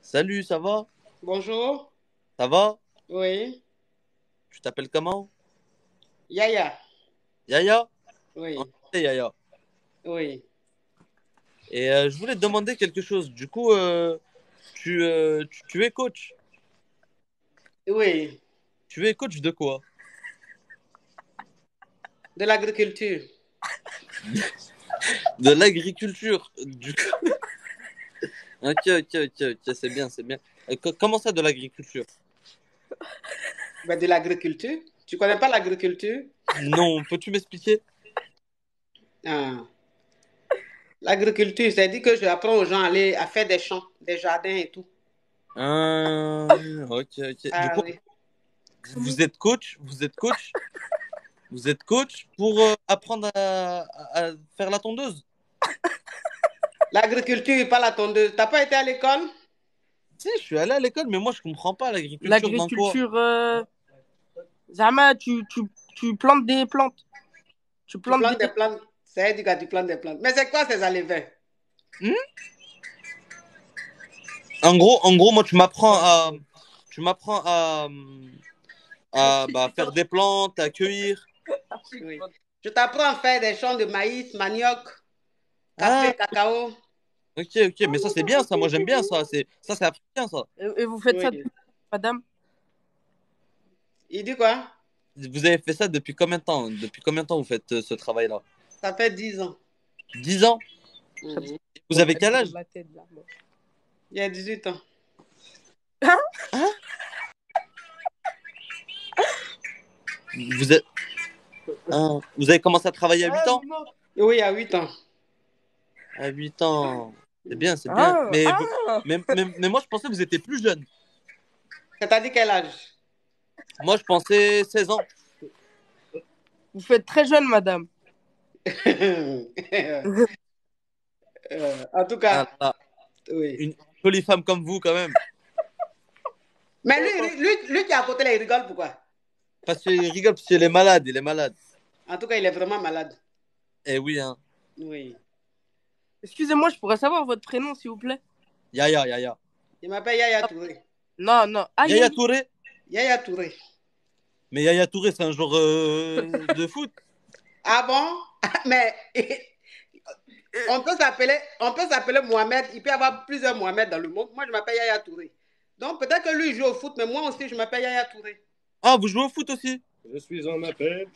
Salut, ça va? Bonjour. Ça va? Oui. Tu t'appelles comment? Yaya. Yaya? Oui. Enchanté, Yaya. Oui. Et je voulais te demander quelque chose. Du coup, tu es coach. Oui. Tu es coach de quoi? De l'agriculture. De l'agriculture. Du coup, ok, ok, ok, ok, c'est bien, c'est bien. Comment ça, de l'agriculture? Ben, de l'agriculture. Tu connais pas l'agriculture? Non, peux-tu m'expliquer? Ah. L'agriculture, c'est dit que j'apprends aux gens à faire des champs, des jardins et tout. Ah, ok, ok. Du Ah coup, oui. vous êtes coach pour apprendre à faire la tondeuse. L'agriculture, pas la tondeuse. T'as pas été à l'école? Si, je suis allé à l'école, mais moi, je comprends pas l'agriculture dans quoi? L'agriculture, Zama, tu plantes des plantes. Tu Tu plantes des. plantes des plantes. C'est dit que tu plantes des plantes. Mais c'est quoi ces alevins? Hmm. En gros, moi, tu m'apprends à faire des plantes, à cueillir. Oui. Je t'apprends à faire des champs de maïs, manioc, Ah, café, cacao. ok, ok, mais ça, c'est bien, ça. Moi, j'aime bien ça. C'est africain, ça. Et vous faites ça Oui. depuis, madame? Il dit quoi? Vous avez fait ça depuis combien de temps? Depuis combien de temps vous faites ce travail-là? Ça fait 10 ans. 10 ans? Mhm. Vous avez quel âge? La tête, là, bon. Il y a 18 ans. Hein? Vous êtes, vous avez commencé à travailler à 8 ans? Oui, il y a 8 ans. À 8 ans. C'est bien, c'est bien. Ah, Mais, ah. mais moi, je pensais que vous étiez plus jeune. C'est-à-dire quel âge? Moi, je pensais 16 ans. Vous faites très jeune, madame. En tout Ah cas, là, oui. une jolie femme comme vous, quand même. Mais lui qui est à côté là, il rigole pourquoi? Parce qu'il rigole, parce qu'il est malade, il est malade. En tout cas, il est vraiment malade. Eh oui, hein. Oui. Excusez-moi, je pourrais savoir votre prénom, s'il vous plaît? Yaya, Yaya. Il m'appelle Yaya Touré. Non, non. Aïe, Yaya aïe. Touré? Yaya Touré. Mais Yaya Touré, c'est un joueur de foot. Ah bon? Mais on peut s'appeler Mohamed. Il peut y avoir plusieurs Mohamed dans le monde. Moi, je m'appelle Yaya Touré. Donc peut-être que lui il joue au foot, mais moi aussi, je m'appelle Yaya Touré. Ah, vous jouez au foot aussi? Je suis en appel.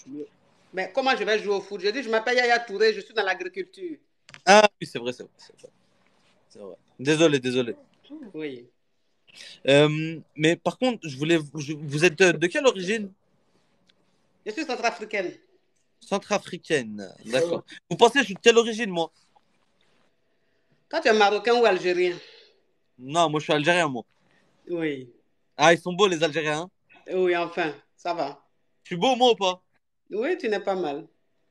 Mais comment je vais jouer au foot? Je dis, je m'appelle Yaya Touré, je suis dans l'agriculture. Ah oui, c'est vrai, c'est vrai, c'est vrai. C'est vrai. Désolé, désolé. Oui. Mais par contre, vous êtes de quelle origine? Je suis centrafricaine. Centrafricaine. D'accord. Vous pensez que je suis de quelle origine, moi? Toi, tu es marocain ou algérien? Non, moi, je suis algérien, moi. Oui. Ah, ils sont beaux, les Algériens, hein. Oui, enfin, ça va. Je suis beau, moi, ou pas? Oui, tu n'es pas mal.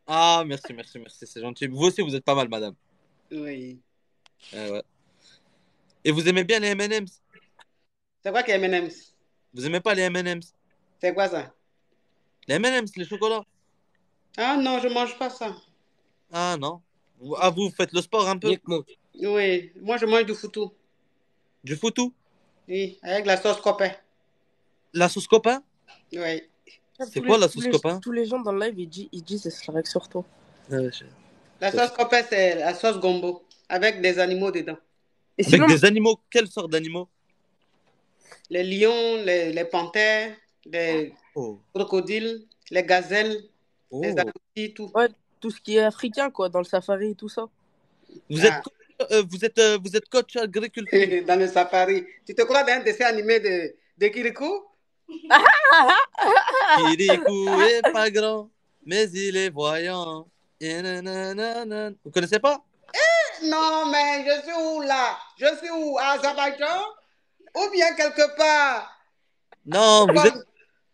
Ah, merci, merci, merci, c'est gentil. Vous aussi, vous êtes pas mal, madame. Oui. Ouais. Et vous aimez bien les M&M's? C'est quoi qui est M&M's? Vous aimez pas les M&M's? C'est quoi ça? Les M&M's, les chocolats? Ah non, je mange pas ça. Ah, non. Ah, vous faites le sport un peu? Oui, moi je mange du foutou. Du foutou? Oui, avec la sauce copain. La sauce copain? Oui. C'est quoi la sauce copain? Tous les gens dans le live, ils disent c'est Slack sur toi. Ouais, La sauce copain, c'est la sauce gombo avec des animaux dedans. Et avec sinon, des animaux? Quelle sorte d'animaux? Les lions, les panthères, les Oh. crocodiles, les gazelles, les Oh. agoutis, tout. ouais, tout ce qui est africain, quoi, dans le safari et tout ça. Vous êtes, Ah. co- vous êtes coach agriculture. Dans le safari. Tu te crois dans un dessin animé de Kirikou? Kirikou est pas grand, mais il est voyant. Et nanana. Vous connaissez pas? Non, mais je suis où là? Je suis où? À Azerbaïdjan? Ou bien quelque part? Non, vous êtes, Comme...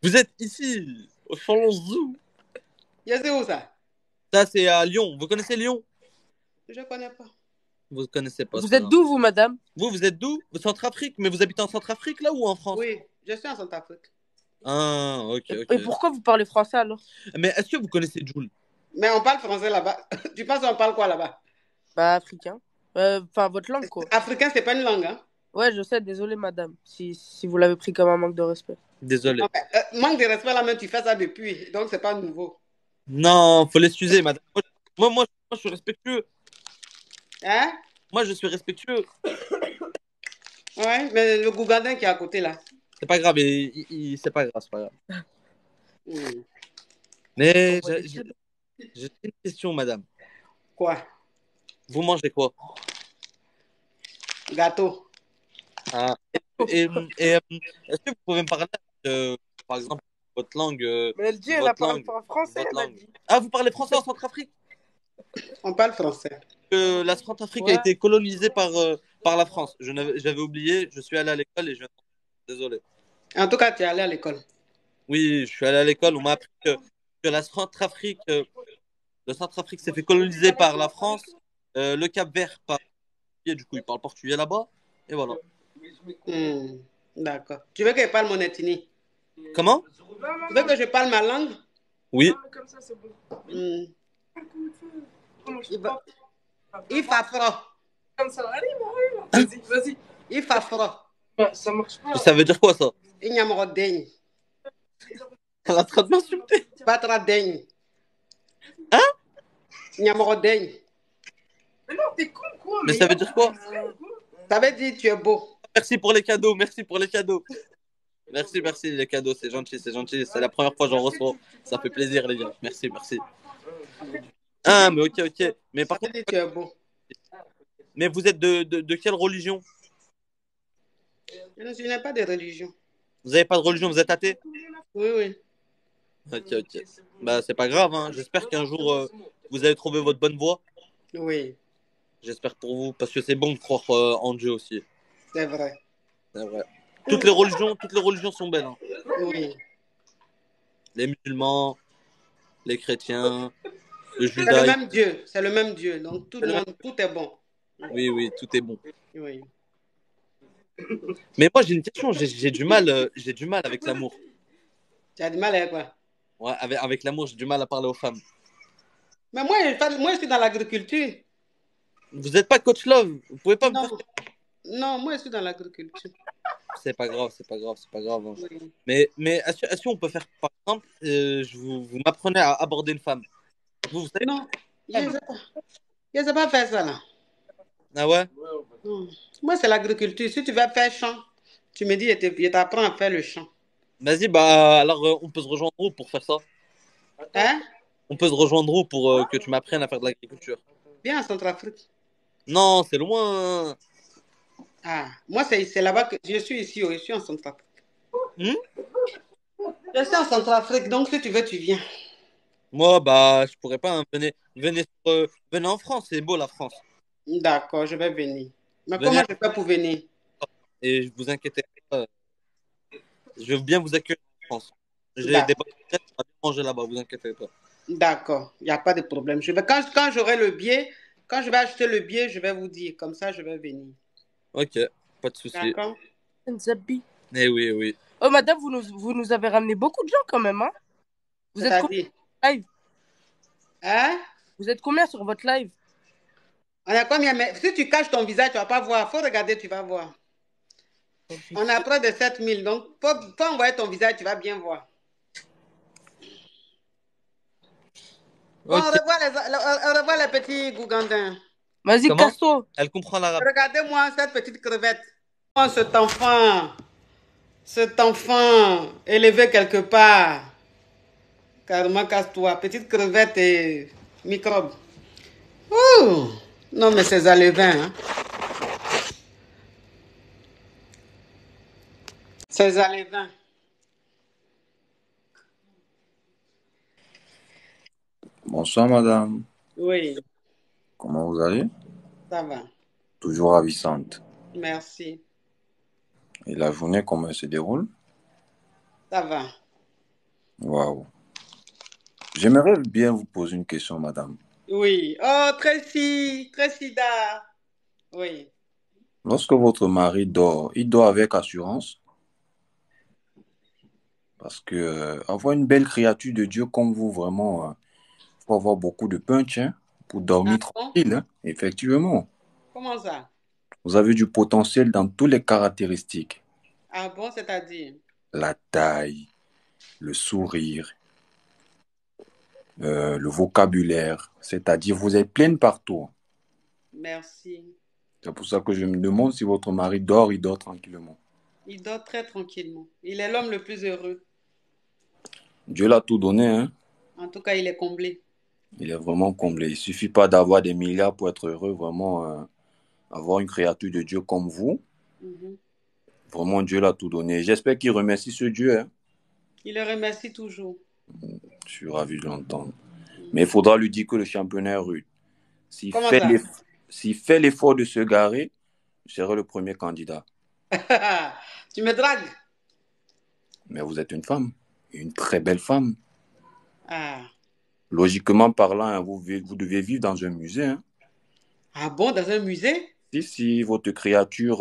vous êtes ici, au Zoo. Je suis où ça? Ça, c'est à Lyon. Vous connaissez Lyon? Je connais pas. Vous connaissez pas, c'est Vous pas êtes grave. d'où, vous, madame? Vous êtes d'où? Centrafrique, mais vous habitez en Centrafrique là ou en France? Oui, je suis en Centrafrique. Ah, ok, Et ok. pourquoi vous parlez français alors? Mais est-ce que vous connaissez Joule? Mais on parle français là-bas. Tu penses qu'on parle quoi là-bas? Bah, africain. Enfin, votre langue, quoi. Africain, c'est pas une langue, hein? Ouais, je sais, désolé, madame, si vous l'avez pris comme un manque de respect. Désolé. Non, mais, manque de respect là, même tu fais ça depuis, donc c'est pas nouveau. Non, faut l'excuser, madame. Moi, je suis respectueux. Hein? Moi, je suis respectueux. Ouais, mais le Gougandin qui est à côté là. C'est pas grave, c'est pas grave, c'est pas grave. Hmm. Mais j'ai une question, madame. Quoi? Vous mangez quoi? Gâteau. Ah, est-ce que vous pouvez me parler, par exemple, votre langue, Mais elle dit, elle parle pas français, votre elle a langue. dit. Ah, vous parlez français en Centrafrique? On parle français. La Centrafrique a été colonisée par la France. J'avais oublié, je suis allé à l'école et je viens de... Désolé. En tout cas, tu es allé à l'école. Oui, je suis allé à l'école, on m'a appris que le Centrafrique s'est fait coloniser par la France, le Cap-Vert par... Du coup, ils parlent portugais là-bas, et voilà. Hmm. D'accord. Tu veux que je parle mon ethnie? Comment? Tu veux que je parle ma langue? Oui. Comme ça, c'est bon. Hmm. Il fa froid. Comme ça, allez, vas-y, vas-y. Il fa froid. Ça marche pas. Ça veut dire quoi, ça? Il n'y a pas de Elle est en train de m'insulter. Pas trop daigne. Hein? Il n'y a pas de Mais non, t'es con, quoi. Mais ça veut dire quoi? Ça veut dire tu es beau. Merci pour les cadeaux, merci pour les cadeaux. Merci, merci les cadeaux, c'est gentil, c'est gentil. C'est la première fois que j'en reçois. Ça fait plaisir, les gars. Merci, merci. Ah, mais ok, ok. Mais par Ça veut contre, dire tu es beau. mais vous êtes de quelle religion? Je n'ai pas de religion. Vous n'avez pas de religion, vous êtes athée? Oui, oui. Ok, ok. Bah, c'est pas grave, hein. J'espère qu'un jour, vous allez trouver votre bonne voie. Oui, J'espère pour vous, parce que c'est bon de croire en Dieu aussi. c'est vrai. C'est vrai. Toutes les religions sont belles, hein. Oui. Les musulmans, les chrétiens, le C'est le judaïsme. même Dieu. C'est le même Dieu. Donc tout le monde, tout est bon. Oui, oui, tout est bon. Oui. Mais moi, j'ai une question. J'ai du mal avec l'amour. Tu as du mal avec quoi? Ouais, avec l'amour, j'ai du mal à parler aux femmes. Mais moi, je suis dans l'agriculture. Vous n'êtes pas coach love. Vous pouvez pas me Non, faire. non, moi, je suis dans l'agriculture. C'est pas grave, c'est pas grave, c'est pas grave, hein. Oui. Mais est-ce qu'on peut faire, par exemple, vous m'apprenez à aborder une femme. Vous savez? Non, je ne sais pas faire ça là. Ah ouais? Non. Moi, c'est l'agriculture. Si tu veux faire champ, tu me dis, je t'apprends à faire le champ. Vas-y, bah alors on peut se rejoindre où pour faire ça? Hein? On peut se rejoindre où pour que tu m'apprennes à faire de l'agriculture? Viens en Centrafrique. Non, c'est loin. Ah, moi, c'est là-bas que je suis ici, je suis en Centrafrique. Hmm? Je suis en Centrafrique, donc si tu veux, tu viens. Moi, bah, je pourrais pas, hein. Venez en France, c'est beau la France. D'accord, je vais venir. Mais Venez comment je fais pour venir? et vous inquiétez pas, je veux bien vous accueillir en France. J'ai des D'accord, bonnes retraites, on va bien manger là-bas, vous inquiétez pas. d'accord, il n'y a pas de problème. Quand j'aurai le billet, quand je vais acheter le billet, je vais vous dire. Comme ça, je vais venir. Ok, pas de souci. D'accord? Nzabi. Eh oui, oui. Oh, madame, vous nous avez ramené beaucoup de gens quand même, hein? Vous êtes combien C'est-à-dire, sur votre live? hein? Vous êtes combien sur votre live? On a combien? Mais si tu caches ton visage, tu ne vas pas voir. Il faut regarder, tu vas voir. On a près de 7000, donc faut envoyer ton visage, tu vas bien voir. Bon, Ok. au revoir les petits Gougandins. Vas-y, Comment? casse-toi. Elle comprend l'arabe. Regardez-moi cette petite crevette. Oh, cet enfant élevé quelque part. Carrément, casse-toi. Petite crevette et microbe. Ouh! Non, mais c'est alevin, hein. C'est alevin. Bonsoir madame, Oui, comment vous allez? ça va. Toujours ravissante. Merci. Et la journée, comment elle se déroule? Ça va. Waouh. J'aimerais bien vous poser une question madame. Oui. Oh, Tracy Da. Oui. Lorsque votre mari dort, il dort avec assurance? Parce que avoir une belle créature de Dieu comme vous, vraiment, faut avoir beaucoup de punch hein, pour dormir Ah bon? tranquille, hein, effectivement. Comment ça? Vous avez du potentiel dans toutes les caractéristiques. Ah bon, c'est-à-dire? La taille, le sourire, le vocabulaire. C'est-à-dire, vous êtes pleine partout. Merci. C'est pour ça que je me demande si votre mari dort, il dort tranquillement. Il dort très tranquillement. Il est l'homme le plus heureux. Dieu l'a tout donné, hein. En tout cas, il est comblé. Il est vraiment comblé. Il suffit pas d'avoir des milliards pour être heureux. Vraiment, avoir une créature de Dieu comme vous, Mhm. vraiment, Dieu l'a tout donné. J'espère qu'il remercie ce Dieu, hein. Il le remercie toujours. Je suis ravi de l'entendre. Mais il Mhm. faudra lui dire que le championnat est rude. S'il Comment fait ça? s'il fait l'effort de se garer, je serai le premier candidat. Tu me dragues? Mais vous êtes une femme, une très belle femme. Ah. Logiquement parlant, hein, vous devez vivre dans un musée, hein. Ah bon, dans un musée? Si votre créature,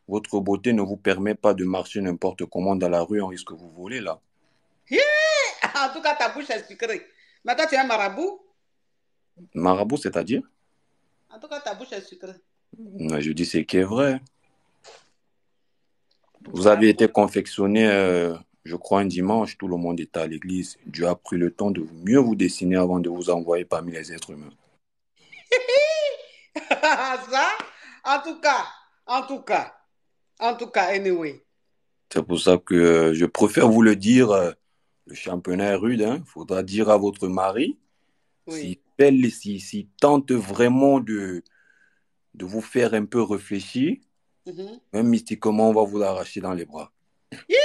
votre beauté ne vous permet pas de marcher n'importe comment dans la rue, on risque de vous voler là. Yeah! En tout cas, ta bouche est sucrée. Mais toi, tu es un marabout? Marabout, c'est-à-dire? En tout cas, ta bouche est sucrée. Je dis ce qui est vrai. Vous Ah avez été bon? confectionné, je crois, un dimanche, tout le monde était à l'église. Dieu a pris le temps de mieux vous dessiner avant de vous envoyer parmi les êtres humains. Ça, en tout cas, en tout cas, en tout cas, anyway. C'est pour ça que je préfère vous le dire, le championnat est rude, hein. Il faudra dire à votre mari, Oui. s'il tente vraiment de vous faire un peu réfléchir, Mhm. même mystiquement, on va vous l'arracher dans les bras. Yeah!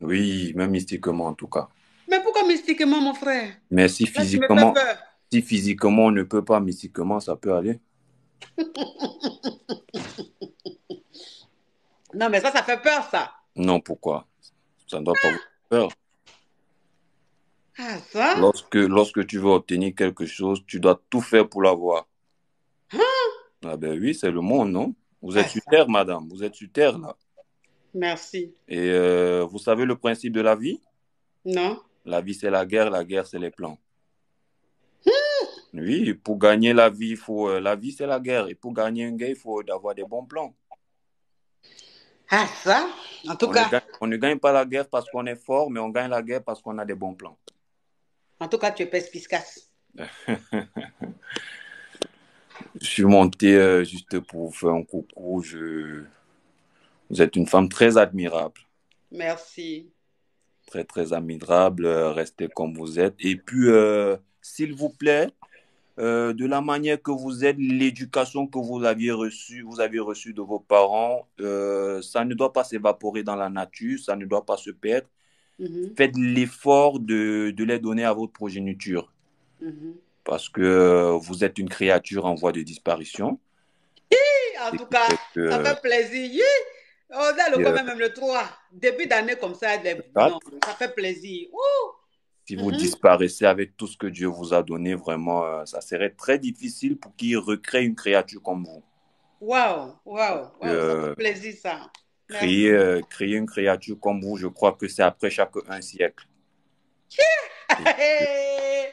Oui, même mystiquement en tout cas. Mais pourquoi mystiquement, mon frère? Mais Là, tu me fais peur. si physiquement on ne peut pas, mystiquement ça peut aller. Non, mais ça fait peur, ça. Non, pourquoi? Ça ne doit pas vous faire peur. Ah, ça? Lorsque tu veux obtenir quelque chose, tu dois tout faire pour l'avoir. Hein? Ah ben oui, c'est le monde, non? Vous êtes Ah, sur ça. Terre, madame. Vous êtes sur Terre, là. Merci. Et vous savez le principe de la vie? Non? La vie, c'est la guerre, c'est les plans. Oui, pour gagner la vie, la vie, c'est la guerre. Et pour gagner une guerre, il faut avoir des bons plans. Ah, ça? En tout cas, On ne gagne pas la guerre parce qu'on est fort, mais on gagne la guerre parce qu'on a des bons plans. tu es perspicace. Je suis monté juste pour vous faire un coucou. Vous êtes une femme très admirable. Merci. Très, très admirable. Restez comme vous êtes. Et puis, s'il vous plaît, de la manière que vous êtes, l'éducation que vous avez reçue de vos parents, ça ne doit pas s'évaporer dans la nature, ça ne doit pas se perdre. Mhm, Faites l'effort de les donner à votre progéniture mhm. parce que vous êtes une créature en voie de disparition. En Et tout qui cas, fait que, ça fait plaisir. Yeah! On a le et, quand même le 3. Début d'année comme ça, non, 4, ça fait plaisir. Ouh! si vous Mhm. disparaissez avec tout ce que Dieu vous a donné, vraiment, ça serait très difficile pour qu'il recrée une créature comme vous. Waouh, waouh, waouh, ça fait Euh, plaisir ça. Merci. créer une créature comme vous, je crois que c'est après chaque un siècle. Et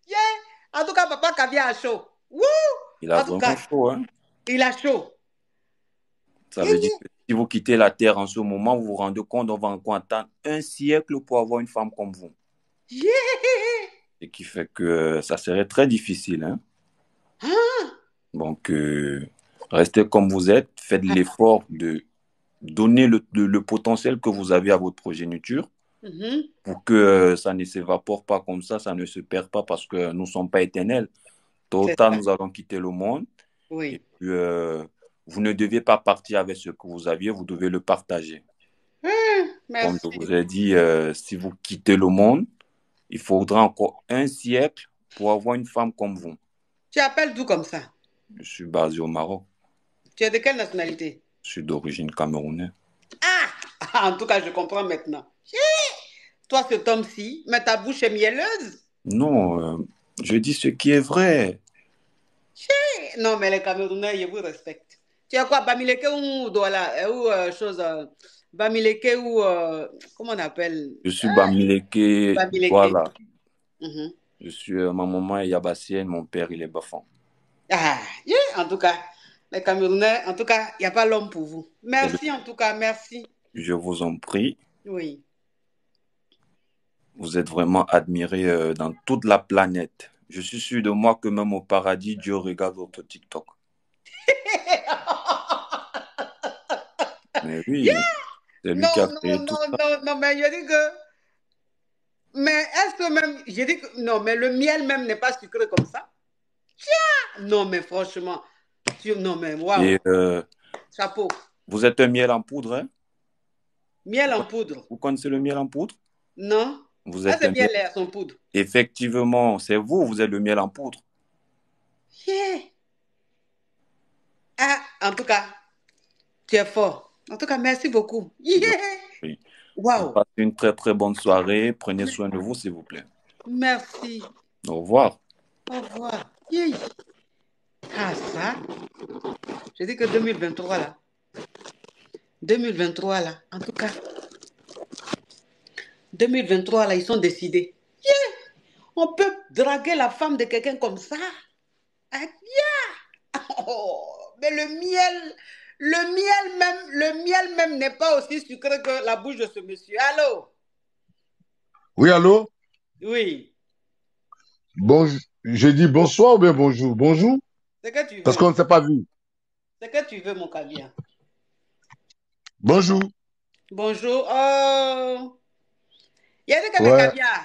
Yeah! En tout cas, papa Kabia a chaud. Wouh! il a En tout vraiment cas, chaud, hein. il a chaud. Ça veut dire que si vous quittez la Terre en ce moment, vous vous rendez compte, on va encore attendre un siècle pour avoir une femme comme vous. Yeah! Ce qui fait que ça serait très difficile, hein. Ah, Donc, restez comme vous êtes, faites l'effort de donner le potentiel que vous avez à votre progéniture mhm. pour que ça ne s'évapore pas comme ça ne se perd pas parce que nous ne sommes pas éternels. Tôt ou C'est tard, ça. nous allons quitter le monde et Oui. puis vous ne devez pas partir avec ce que vous aviez, vous devez le partager. Comme je Merci. vous ai dit, si vous quittez le monde, il faudra encore un siècle pour avoir une femme comme vous. Tu appelles d'où comme ça? Je suis basé au Maroc, Tu es de quelle nationalité? je suis d'origine camerounaise. Ah, en tout cas, je comprends maintenant. Toi, cet homme-ci, mais ta bouche est mielleuse. Non, je dis ce qui est vrai. Non, mais les Camerounais, je vous respecte. Tu es quoi, Bamileke ou Douala, ou chose, Bamileke ou, comment on appelle? Je suis Bamileke, Bamileke. voilà. Mhm. Je suis, ma maman est Yabassienne, mon père il est Bafan. Ah, yeah, en tout cas, Les Camerounais, en tout cas, il n'y a pas l'homme pour vous. Merci en tout cas, merci. Je vous en prie. Oui. Vous êtes vraiment admiré dans toute la planète. Je suis sûr de moi que même au paradis, Dieu regarde votre TikTok. Mais oui, c'est lui Non, qui a non, créé tout non, ça. non, non, mais je dis que... Mais est-ce que même... J'ai dit que... Non, mais le miel même n'est pas sucré comme ça. Non, mais franchement... Non, mais waouh. Et Chapeau. vous êtes un miel en poudre, hein? Miel en poudre. Vous connaissez le miel en poudre? Non. Vous Ça, êtes c'est un miel miel. à son poudre. Effectivement, c'est vous, vous êtes le miel en poudre. Yeah. Ah, en tout cas, tu es fort. En tout cas, merci beaucoup. Yeah. Oui. Waouh. Passez une très très bonne soirée. Prenez soin de vous, s'il vous plaît. Merci. Au revoir. Au revoir. Yeah. Ah, ça. Je dis que 2023, là. 2023, là. En tout cas, 2023, là, ils sont décidés. Yeah. On peut draguer la femme de quelqu'un comme ça. Ah, yeah. Oh, mais le miel même n'est pas aussi sucré que la bouche de ce monsieur. Allô? Oui, allô? Oui. Bon, je dis bonsoir ou bien bonjour? Bonjour, C'est que tu parce veux. qu'on ne s'est pas vu. C'est que tu veux, mon caviar. Bonjour. Bonjour. Oh. Il y a dit que le Ouais, caviar.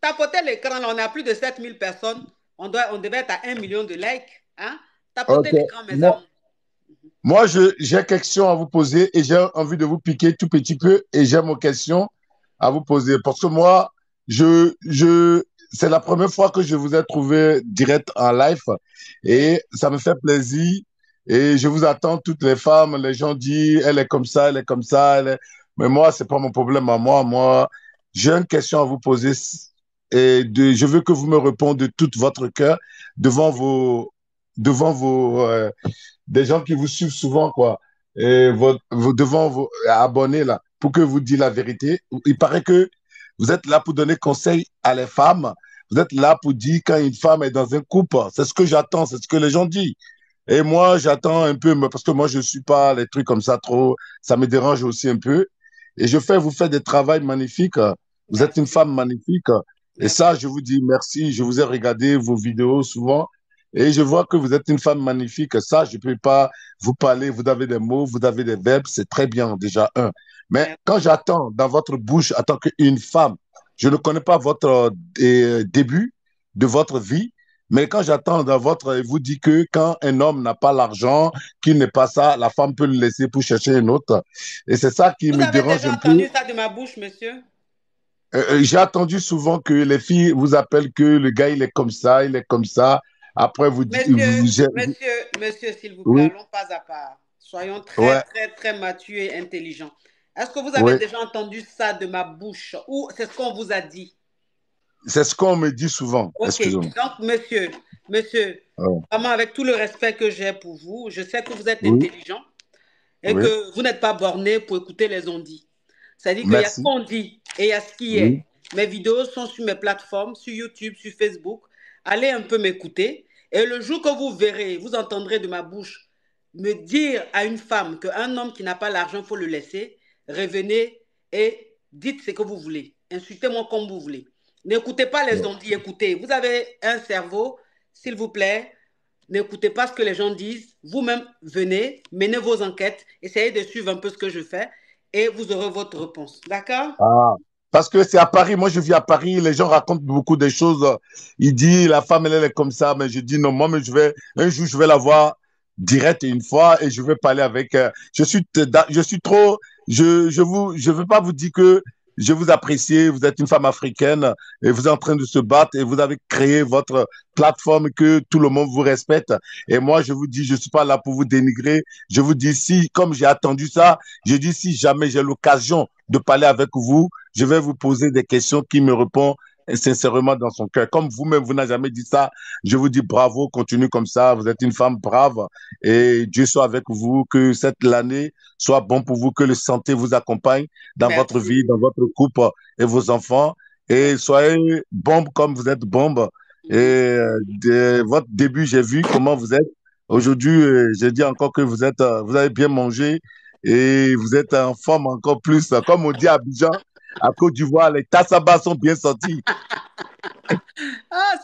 Tapoter l'écran, là, on a plus de 7000 personnes. On devait être à 1 million de likes. Hein? Tapoter ok. l'écran, mes Moi, amours. moi j'ai une question à vous poser et j'ai envie de vous piquer tout petit peu et j'ai mon question à vous poser. Parce que moi, c'est la première fois que je vous ai trouvé direct en live Oui. et ça me fait plaisir. Et je vous attends, toutes les femmes, les gens disent, elle est comme ça, elle est comme ça, mais moi, c'est pas mon problème à moi. Moi, j'ai une question à vous poser je veux que vous me répondiez de tout votre cœur devant vos des gens qui vous suivent souvent, quoi, et devant vos abonnés, là, pour que vous dites la vérité. Il paraît que vous êtes là pour donner conseil à les femmes. Vous êtes là pour dire quand une femme est dans un couple. C'est ce que j'attends, c'est ce que les gens disent. Et moi, j'attends un peu, parce que moi, je suis pas les trucs comme ça trop. Ça me dérange aussi un peu. Et vous faites des travaux magnifiques. Vous êtes une Merci. femme magnifique. Et Merci. ça, je vous dis merci. Je vous ai regardé vos vidéos souvent. Et je vois que vous êtes une femme magnifique. Ça, je ne peux pas vous parler. Vous avez des mots, vous avez des verbes. C'est très bien, déjà, un. Mais Merci. quand j'attends dans votre bouche, en tant qu'une femme, je ne connais pas votre début de votre vie. Mais quand j'attends dans votre, vous dit que quand un homme n'a pas l'argent, qu'il n'est pas ça, la femme peut le laisser pour chercher une autre. Et c'est ça qui Vous me avez dérange déjà un peu. entendu ça de ma bouche, monsieur? J'ai entendu souvent que les filles vous appellent que le gars, il est comme ça, il est comme ça. Après, Monsieur, s'il vous plaît, oui, allons pas à part. Soyons très, ouais, très, très matures et intelligents. Est-ce que vous avez oui. déjà entendu ça de ma bouche ou c'est ce qu'on vous a dit? C'est ce qu'on me dit souvent. Ok, Excusez-moi. donc monsieur, Ouais. vraiment avec tout le respect que j'ai pour vous, je sais que vous êtes Oui, intelligent et oui. que vous n'êtes pas borné pour écouter les on-dit. C'est-à-dire qu'il y a ce Merci. qu'on dit et il y a ce qui Oui, est. Mes vidéos sont sur mes plateformes, sur YouTube, sur Facebook. Allez un peu m'écouter. Et le jour que vous verrez, vous entendrez de ma bouche me dire à une femme qu'un homme qui n'a pas l'argent, il faut le laisser, revenez et dites ce que vous voulez. Insultez-moi comme vous voulez. N'écoutez pas les ouais. on-dit, écoutez. Vous avez un cerveau, s'il vous plaît. N'écoutez pas ce que les gens disent. Vous-même, venez, menez vos enquêtes, essayez de suivre un peu ce que je fais et vous aurez votre réponse. D'accord? Ah, parce que c'est à Paris. Moi, je vis à Paris. Les gens racontent beaucoup de choses. Ils disent la femme, elle est comme ça. Mais je dis non, moi, mais un jour, je vais la voir direct une fois et je vais parler avec. Je suis trop. Je veux pas vous dire que je vous apprécie. Vous êtes une femme africaine et vous êtes en train de se battre et vous avez créé votre plateforme que tout le monde vous respecte. Et moi, je vous dis, je suis pas là pour vous dénigrer. Je vous dis si, comme j'ai attendu ça, je dis si jamais j'ai l'occasion de parler avec vous, je vais vous poser des questions qui me répondent sincèrement dans son cœur. Comme vous-même, vous n'avez jamais dit ça, je vous dis bravo, continuez comme ça, vous êtes une femme brave et Dieu soit avec vous, que cette année soit bon pour vous, que le santé vous accompagne dans votre Merci. vie, dans votre couple et vos enfants et Merci. soyez bombe comme vous êtes bombe. Et Mhm. de votre début, j'ai vu comment vous êtes. Aujourd'hui, je dis encore que vous avez bien mangé et vous êtes en forme encore plus. Comme on dit à Abidjan, à Côte d'Ivoire, les tassabas sont bien sortis. Ah,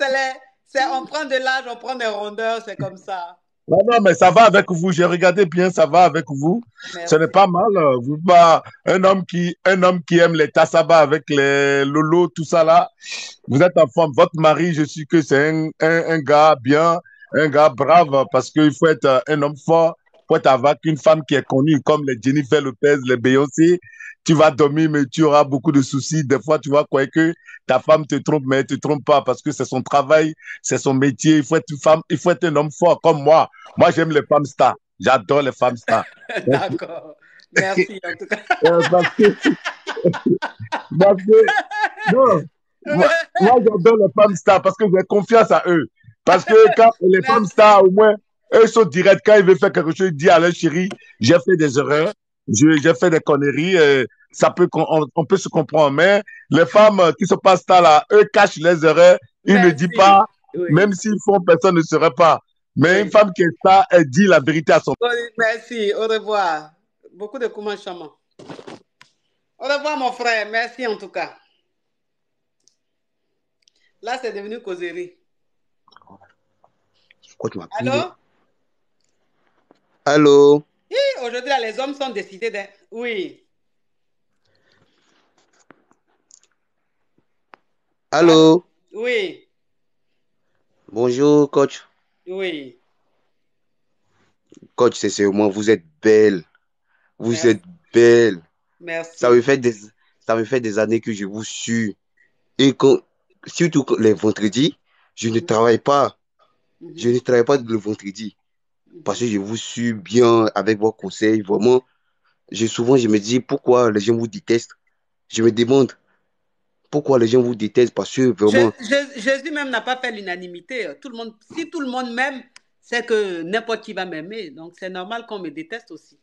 on prend de l'âge, on prend des rondeurs, c'est comme ça. Non, non, mais ça va avec vous. J'ai regardé bien, ça va avec vous. Ce n'est Merci. pas mal. Vous pas un homme qui aime les tassabas avec les lolos, tout ça là. Vous êtes en forme. Votre mari, je suis que c'est un gars bien, un gars brave, parce qu'il faut être un homme fort. Il faut être avec une femme qui est connue, comme les Jennifer Lopez, les Beyoncé. Tu vas dormir, mais tu auras beaucoup de soucis. Des fois, tu vas croire que ta femme te trompe, mais elle te trompe pas, parce que c'est son travail, c'est son métier. Il faut être une femme, il faut être un homme fort, comme moi. Moi, j'aime les femmes stars. J'adore les femmes stars. D'accord. Merci en tout cas. Parce que, parce que, non, moi, j'adore les femmes stars parce que j'ai confiance à eux. Parce que quand les femmes Merci. stars, au moins, eux sont directs. Quand ils veulent faire quelque chose, ils disent à leur chérie, j'ai fait des erreurs, j'ai fait des conneries, ça peut, on peut se comprendre. Mais les femmes qui sont pas stars là, eux cachent les erreurs, ils ne disent Merci. pas, Oui, même s'ils font, personne ne serait pas. Mais une oui. femme qui est star, elle dit la vérité à son. Oui, merci. Au revoir. Beaucoup de coups charmants. Au revoir, mon frère. Merci en tout cas. Là, c'est devenu causerie. Pourquoi tu m'as pris? Allô? Allô? Oui, aujourd'hui, là, les hommes sont décidés de... Oui. Allô? Oui. Bonjour, coach. Oui. Coach, sincèrement, vous êtes belle. Vous Merci. êtes belle. Merci. Ça me fait des années que je vous suis. Et surtout les vendredis, je ne travaille pas. Je ne travaille pas le vendredi. Parce que je vous suis bien avec vos conseils. Vraiment, souvent, je me dis pourquoi les gens vous détestent. Je me demande pourquoi les gens vous détestent. Parce que vraiment, Jésus même n'a pas fait l'unanimité. Tout le monde, si tout le monde m'aime, c'est que n'importe qui va m'aimer. Donc, c'est normal qu'on me déteste aussi.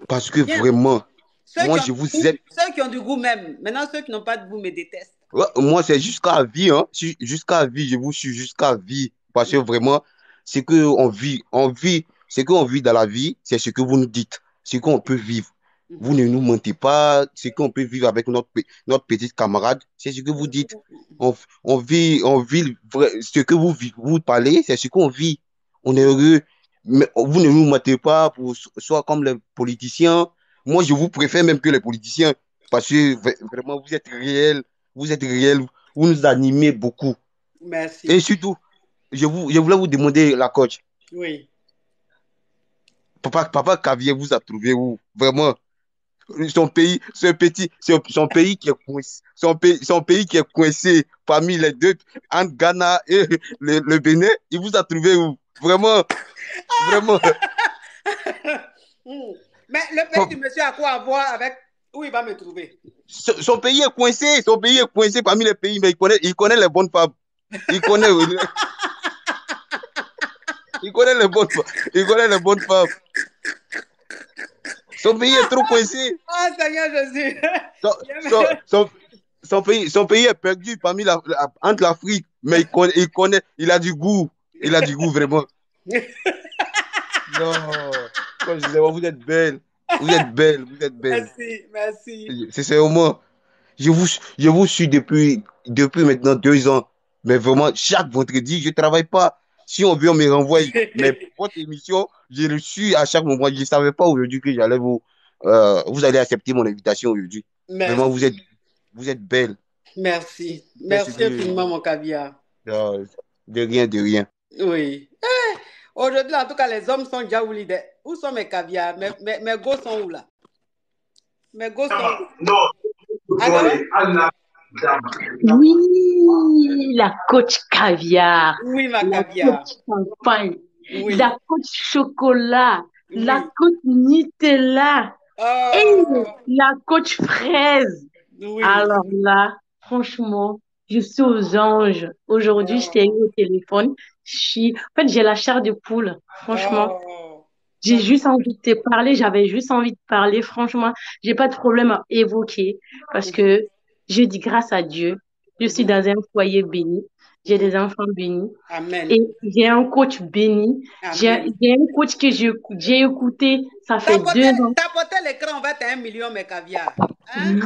parce que Bien. vraiment, Ceux moi, qui je ont, vous aime. ceux qui ont du goût m'aiment. Maintenant, ceux qui n'ont pas de goût me détestent. Ouais, moi, c'est jusqu'à vie, hein. Jusqu'à vie, je vous suis jusqu'à vie. Parce que vraiment, c'est que ce qu'on vit dans la vie, c'est ce que vous nous dites, ce qu'on peut vivre. Vous ne nous mentez pas, ce qu'on peut vivre avec notre petite camarade, c'est ce que vous dites. Ce que vous parlez, c'est ce qu'on vit. On est heureux. Mais vous ne nous mentez pas pour soit comme les politiciens. Moi, je vous préfère même que les politiciens parce que vraiment, vous êtes réel, vous nous animez beaucoup. Merci. Et surtout, je voulais vous demander, la coach, Oui. Papa Cavier vous a trouvé où? Vraiment, son pays, son pays qui est coincé, son pays qui est coincé parmi les deux, entre Ghana et le Bénin, il vous a trouvé où? Vraiment, vraiment. Mais le pays du monsieur a quoi à voir avec où il va me trouver? Son pays est coincé parmi les pays, mais il connaît les bonnes femmes. Il connaît, il connaît les bonnes femmes. Il connaît les bonnes femmes. Son pays est trop coincé. Oh Seigneur Jésus. Son pays est perdu entre l'Afrique, mais il a du goût. Il a du goût vraiment. Non, comme je disais, vous êtes belle. Vous êtes belle, vous êtes belle. Merci, merci. C'est au moins. Je vous suis depuis maintenant 2 ans. Mais vraiment, chaque vendredi, je ne travaille pas. Si on veut, on me renvoie. Mais votre émission, je le suis à chaque moment. Je ne savais pas aujourd'hui que vous allez accepter mon invitation aujourd'hui. Vraiment, Merci. vous êtes belle. Merci. Merci infiniment, mon caviar. De rien, de rien. Oui. Aujourd'hui, en tout cas, les hommes sont déjà où l'idée. Où sont mes caviars? Mes gosses sont où là? Mes gosses sont où? Non. Alors? Oui, la coach caviar. Oui, ma La caviar. coach champagne. Oui. La coach chocolat. Oui. La coach Nutella. Et Oh. la coach fraise. Oui. Alors là, franchement, je suis aux anges. Aujourd'hui, je t'ai eu au téléphone. En fait, j'ai la chair de poule. Franchement, Oh. j'ai juste envie de te parler. J'avais juste envie de parler. Franchement, j'ai pas de problème à évoquer parce que je dis grâce à Dieu. Je suis dans un foyer béni. j'ai des enfants bénis Amen. et j'ai un coach béni. J'ai Amen. un coach que j'ai écouté, ça fait 2 ans. Tapoter l'écran, on va être 1 million, mes caviar. Hein?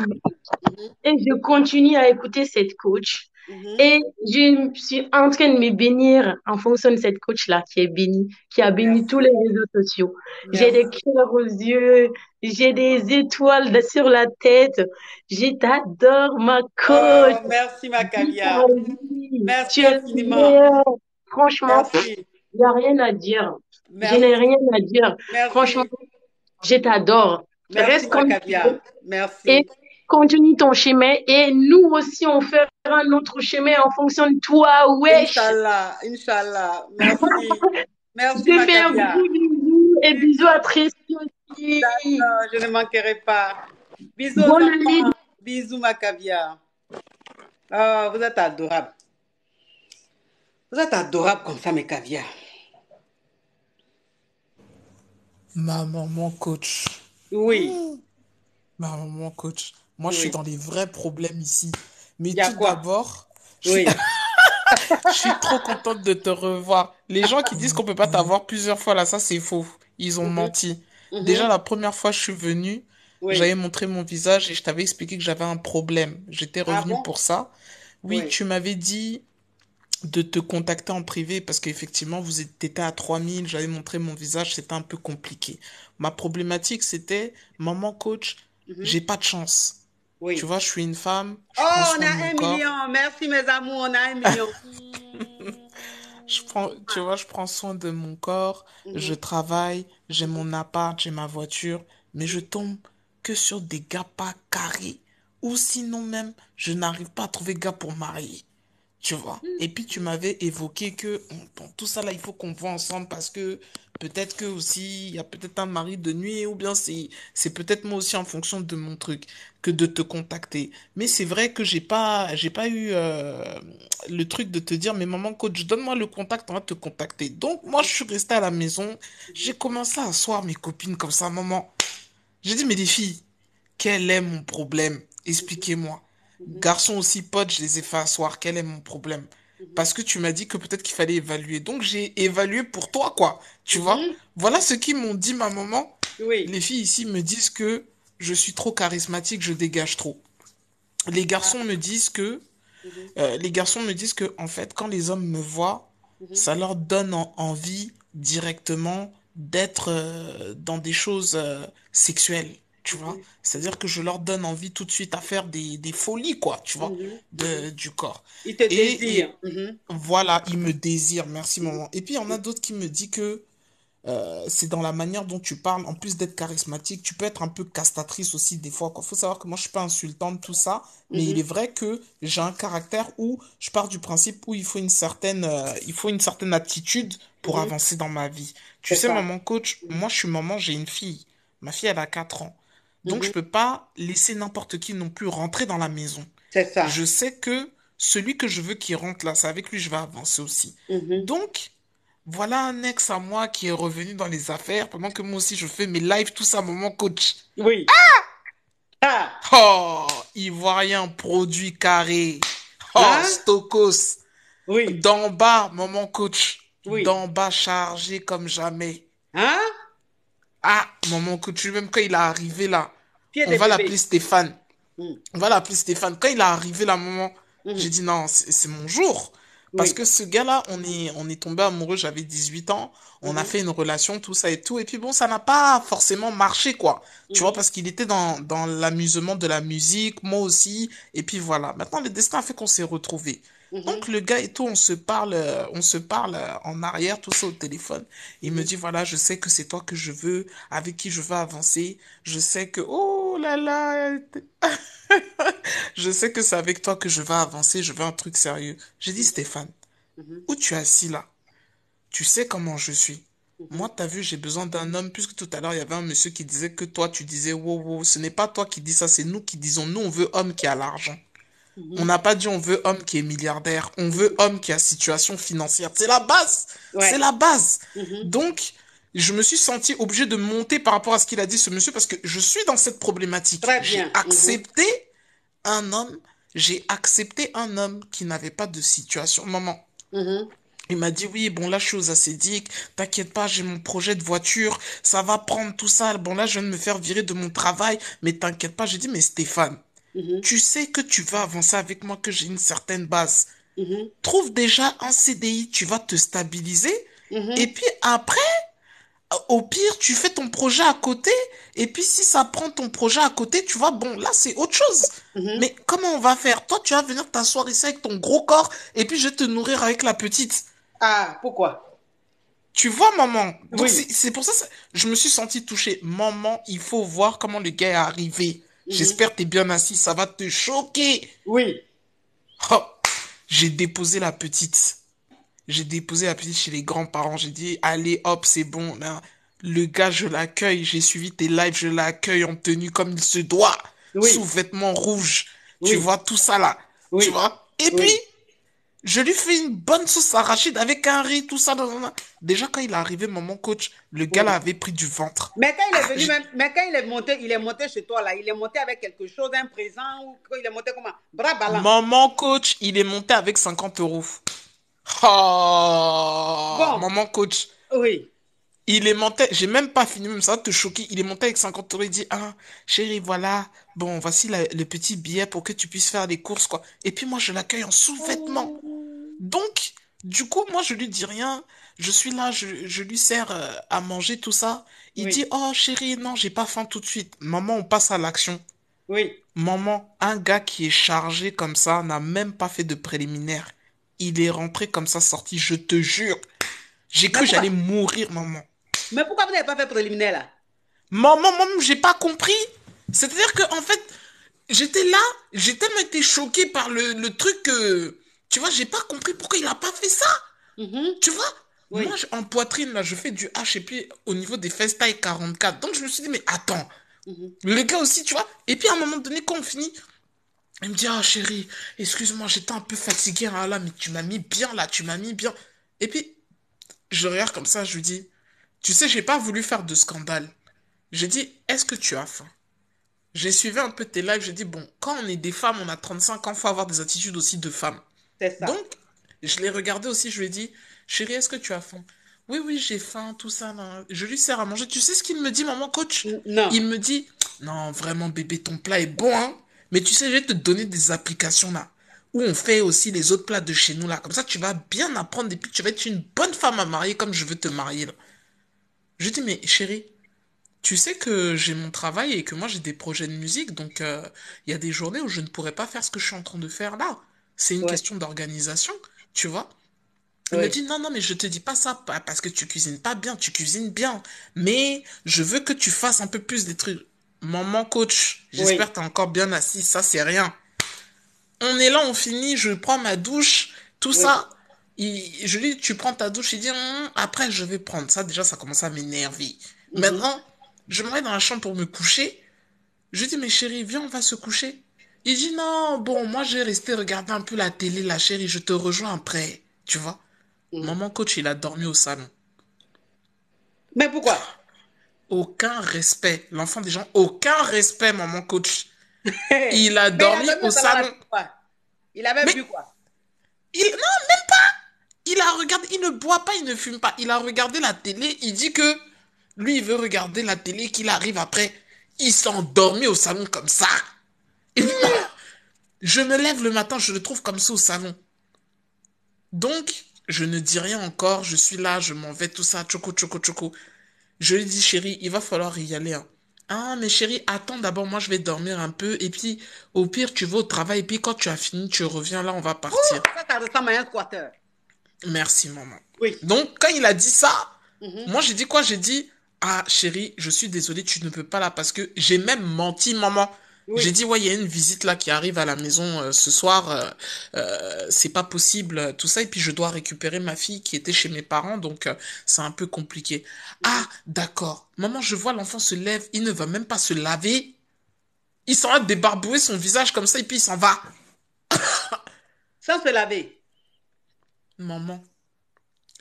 Et je continue à écouter cette coach. Mhm. Et je suis en train de me bénir en fonction de cette coach-là qui est bénie, qui a béni Merci. tous les réseaux sociaux. J'ai des Merci. cœurs aux yeux, j'ai des étoiles sur la tête. Je t'adore, ma coach. Oh, merci, ma Dis caviar. ta vie. Merci Tu es le infiniment. meilleur. Franchement, Merci. il n'y a rien à dire. Je Merci. n'ai rien à dire. Franchement, Merci. je t'adore. Merci, Reste ma comme tu es caviar. et Merci. continue ton chemin. Et nous aussi, on fera notre chemin en fonction de toi. Wesh. Inch'Allah. Inch'Allah. Merci. Je Merci, te ma fais un caviar. gros bisou et bisous à Tracy aussi. D'accord, je ne manquerai pas. Bisous aux Bonne enfants. année. Bisous, ma caviar. Oh, vous êtes adorables. Vous êtes adorables comme ça, mes caviars. Ma maman coach. Oui. Ma maman coach. Moi, je suis Oui. dans les vrais problèmes ici. Mais Il y a tout quoi? d'abord, Oui. je suis trop contente de te revoir. Les gens qui disent qu'on peut pas t'avoir plusieurs fois là, ça c'est faux. Ils ont Mhm. menti. Déjà, Mhm. la première fois je suis venue, j'avais Oui. montré mon visage et je t'avais expliqué que j'avais un problème. J'étais Ah revenu bon? pour ça. Oui, Oui. tu m'avais dit de te contacter en privé parce qu'effectivement, vous étiez à 3000, j'avais montré mon visage, c'était un peu compliqué. Ma problématique, c'était, maman coach, Mhm. j'ai pas de chance. Tu Oui. vois, je suis une femme, je Oh, prends on soin de a mon 1 corps. million. Merci, mes amours, on a 1 million. Tu vois, je prends soin de mon corps, je Mhm. travaille, j'ai Mhm. mon appart, j'ai ma voiture, mais je tombe que sur des gars pas carrés. Ou sinon même, je n'arrive pas à trouver gars pour marier. Tu vois. Et puis tu m'avais évoqué que bon, tout ça là, il faut qu'on voit ensemble parce que peut-être que aussi, il y a peut-être un mari de nuit ou bien c'est peut-être moi aussi en fonction de mon truc que de te contacter. Mais c'est vrai que j'ai pas eu le truc de te dire, mais maman coach, donne-moi le contact, on va te contacter. Donc moi, je suis resté à la maison, j'ai commencé à asseoir mes copines comme ça, maman. J'ai dit, mais les filles, quel est mon problème? Expliquez-moi. Mhm. Garçon aussi, pote, je les ai fait asseoir. Quel est mon problème? Mhm. Parce que tu m'as dit que peut-être qu'il fallait évaluer. Donc j'ai évalué pour toi, quoi. Tu vois? Mhm. Voilà ce qu'ils m'ont dit, ma maman. Oui. Les filles ici me disent que je suis trop charismatique, je dégage trop. Les Ah. garçons me disent que, Mhm. en fait, quand les hommes me voient, Mhm. ça leur donne envie directement d'être dans des choses sexuelles, tu vois. Mhm. C'est-à-dire que je leur donne envie tout de suite à faire des folies, quoi, tu vois, Mhm. Mhm. du corps. Il te désire. Et Mhm. voilà, ils me désirent, merci Mhm. maman. Et puis il y en a d'autres qui me disent que c'est dans la manière dont tu parles, en plus d'être charismatique, tu peux être un peu castratrice aussi des fois, quoi. Faut savoir que moi, je suis pas insultante, tout ça, mais il Mhm. est vrai que j'ai un caractère où je pars du principe où il faut une certaine attitude pour Mhm. avancer dans ma vie. Tu C'est sais, ça. maman coach, Mhm. moi, je suis maman, j'ai une fille. Ma fille, elle a 4 ans. Donc, je Mhm. peux pas laisser n'importe qui non plus rentrer dans la maison. C'est ça. Je sais que celui que je veux qui rentre là, c'est avec lui que je vais avancer aussi. Mhm. Donc, voilà un ex à moi qui est revenu dans les affaires pendant que moi aussi je fais mes lives, tout ça, maman coach. Oui. Ah. Oh, Ivoirien, produit carré. Oh, Hein? Stokos. Oui. D'en bas, maman coach. Oui. D'en bas, chargé comme jamais. Hein? Ah, maman coach, même quand il est arrivé là, Pied on de va l'appeler bébé. Stéphane. Mhm. On va l'appeler Stéphane. Quand il est arrivé là, maman, j'ai Mhm. dit non, c'est mon jour. Parce Oui. que ce gars-là, on est tombé amoureux, j'avais 18 ans, on a Mhm. fait une relation, tout ça et tout. Et puis bon, ça n'a pas forcément marché, quoi. Tu vois, Mhm. parce qu'il était dans l'amusement de la musique, moi aussi. Et puis voilà. Maintenant, le destin a fait qu'on s'est retrouvés. Mhm. Donc le gars et tout, on se parle en arrière, tout ça au téléphone. Il me Mhm. dit, voilà, je sais que c'est toi que je veux, avec qui je veux avancer. Je sais que, oh là là, je sais que c'est avec toi que je vais avancer, je veux un truc sérieux. J'ai dit, Stéphane, Mhm. où tu es assis là? Tu sais comment je suis. Mhm. Moi, t'as vu, j'ai besoin d'un homme, puisque tout à l'heure, il y avait un monsieur qui disait que toi, tu disais, wow, wow, ce n'est pas toi qui dis ça, c'est nous qui disons, nous, on veut homme qui a l'argent. On Mhm. n'a pas dit on veut homme qui est milliardaire, on veut Mhm. homme qui a situation financière. C'est la base, c'est Ouais. la base. Mhm. Donc, je me suis senti obligé de monter par rapport à ce qu'il a dit ce monsieur parce que je suis dans cette problématique. Très J'ai bien. Mhm. accepté un homme j'ai accepté un homme qui n'avait pas de situation. Maman, Mhm. il m'a dit, oui, bon, là, je suis aux Acédiques, t'inquiète pas, j'ai mon projet de voiture, ça va prendre tout ça. Bon, là, je viens de me faire virer de mon travail, mais t'inquiète pas. J'ai dit, mais Stéphane, Mhm. tu sais que tu vas avancer avec moi, que j'ai une certaine base. Mhm. Trouve déjà un CDI, tu vas te stabiliser, et Mhm. puis après, au pire, tu fais ton projet à côté, et puis si ça prend ton projet à côté, tu vois, bon, là, c'est autre chose. Mhm. Mais comment on va faire? Toi, tu vas venir t'asseoir ici avec ton gros corps, et puis je vais te nourrir avec la petite. Ah, pourquoi? Tu vois, maman? Donc, Oui. c'est pour ça, je me suis senti touché. Maman, il faut voir comment le gars est arrivé. Mhm. J'espère que t'es bien assis, ça va te choquer. Oui. Oh, j'ai déposé la petite. J'ai déposé la petite chez les grands-parents. J'ai dit, allez, hop, c'est bon. Là. Le gars, je l'accueille. J'ai suivi tes lives, je l'accueille en tenue comme il se doit. Sous Oui. vêtements rouges. Tu Oui. vois, tout ça là. Tu Oui. vois. Et puis, Oui. je lui fais une bonne sauce arachide avec un riz, tout ça. Déjà, quand il est arrivé, maman coach, le gars là Oui. avait pris du ventre. Mais quand il est Ah, venu, même, mais quand il est monté chez toi, là, il est monté avec quelque chose, un présent, ou il est monté comment? Bras ballants. maman coach, il est monté avec 50 euros. Oh, Bon, maman coach. oui. Il est monté, j'ai même pas fini, même ça va te choquer. Il est monté avec 50 euros. Il dit, ah, chérie, voilà, bon, voici le petit billet pour que tu puisses faire les courses, quoi. Et puis moi, je l'accueille en sous-vêtements. Donc, du coup, moi, je lui dis rien. Je suis là, je lui sers à manger, tout ça. Il dit, Oui. oh, chérie, non, j'ai pas faim tout de suite. Maman, on passe à l'action. Oui. Maman, un gars qui est chargé comme ça n'a même pas fait de préliminaire. Il est rentré comme ça, sorti, je te jure. J'ai Mais cru que pourquoi? j'allais mourir, maman. Mais pourquoi vous n'avez pas fait préliminaire, là? Maman, moi-même, j'ai pas compris. C'est-à-dire que, en fait, j'étais là, j'ai tellement été choqué par le truc que, tu vois, j'ai pas compris pourquoi il a pas fait ça. Mhm. Tu vois, moi, Oui. en poitrine, là, je fais du H et puis au niveau des fesses taille 44. Donc, je me suis dit, mais attends, Mhm. le gars aussi, tu vois. Et puis, à un moment donné, quand on finit, il me dit, ah, chérie, excuse-moi, j'étais un peu fatigué, hein, là, mais tu m'as mis bien, là, tu m'as mis bien. Et puis, je regarde comme ça, je lui dis, tu sais, j'ai pas voulu faire de scandale. J'ai dit, est-ce que tu as faim? J'ai suivi un peu tes lives, j'ai dit, bon, quand on est des femmes, on a 35 ans, faut avoir des attitudes aussi de femmes. C'est Donc, ça. je l'ai regardé aussi, je lui ai dit, chérie, est-ce que tu as faim? Oui, oui, j'ai faim, tout ça, là. Je lui sers à manger. Tu sais ce qu'il me dit, maman coach? Non. Il me dit, non, vraiment, bébé, ton plat est bon, hein. Mais tu sais, je vais te donner des applications, là, où on fait aussi les autres plats de chez nous, là. Comme ça, tu vas bien apprendre et puis tu vas être une bonne femme à marier comme je veux te marier, là. Je lui dis, mais chérie, tu sais que j'ai mon travail et que moi j'ai des projets de musique, donc il y a des journées où je ne pourrais pas faire ce que je suis en train de faire là. C'est une Oui. question d'organisation, tu vois. Il me Oui. dit non, non, mais je te dis pas ça parce que tu cuisines pas bien, tu cuisines bien, mais je veux que tu fasses un peu plus des trucs. Maman coach, j'espère que Oui. t'es encore bien assis, ça c'est rien. On est là, on finit, je prends ma douche, tout Oui. ça. Je lui dis, tu prends ta douche, il dit, après je vais prendre ça. Déjà, ça commence à m'énerver. Mhm. Maintenant, je me mets dans la chambre pour me coucher. Je lui dis, mais chérie, viens, on va se coucher. Il dit, non, bon, moi je vais rester regarder un peu la télé, la chérie, je te rejoins après. Tu vois? Mhm. Maman coach, il a dormi au salon. Mais pourquoi? Aucun respect. L'enfant des gens, aucun respect, maman coach. Mais Il a il a dormi dormi au au salon salon. avec quoi? Il avait Mais bu quoi? non, il a regardé, il ne boit pas, il ne fume pas. Il a regardé la télé, il dit que lui, il veut regarder la télé, qu'il arrive après. Il s'est endormi au salon comme ça. Et puis, moi, je me lève le matin, je le trouve comme ça au salon. Donc, je ne dis rien encore, je suis là, je m'en vais, tout ça, choco, choco, choco. Je lui dis, chérie, il va falloir y aller, hein. Ah, mais chérie, attends d'abord, moi je vais dormir un peu, et puis au pire, tu vas au travail, et puis quand tu as fini, tu reviens là, on va partir. Ça ressemble à un squatter. Merci, maman. Oui. Donc, quand il a dit ça, Mhm. moi j'ai dit quoi? J'ai dit, ah chérie, je suis désolée, tu ne peux pas là, parce que j'ai même menti, maman. J'ai Oui. dit, ouais, il y a une visite là qui arrive à la maison ce soir, c'est pas possible, tout ça, et puis je dois récupérer ma fille qui était chez mes parents, donc c'est un peu compliqué. Ah, d'accord. Maman, je vois l'enfant se lève, il ne va même pas se laver, il s'en va débarbouiller son visage comme ça, et puis il s'en va. Sans se laver. Maman,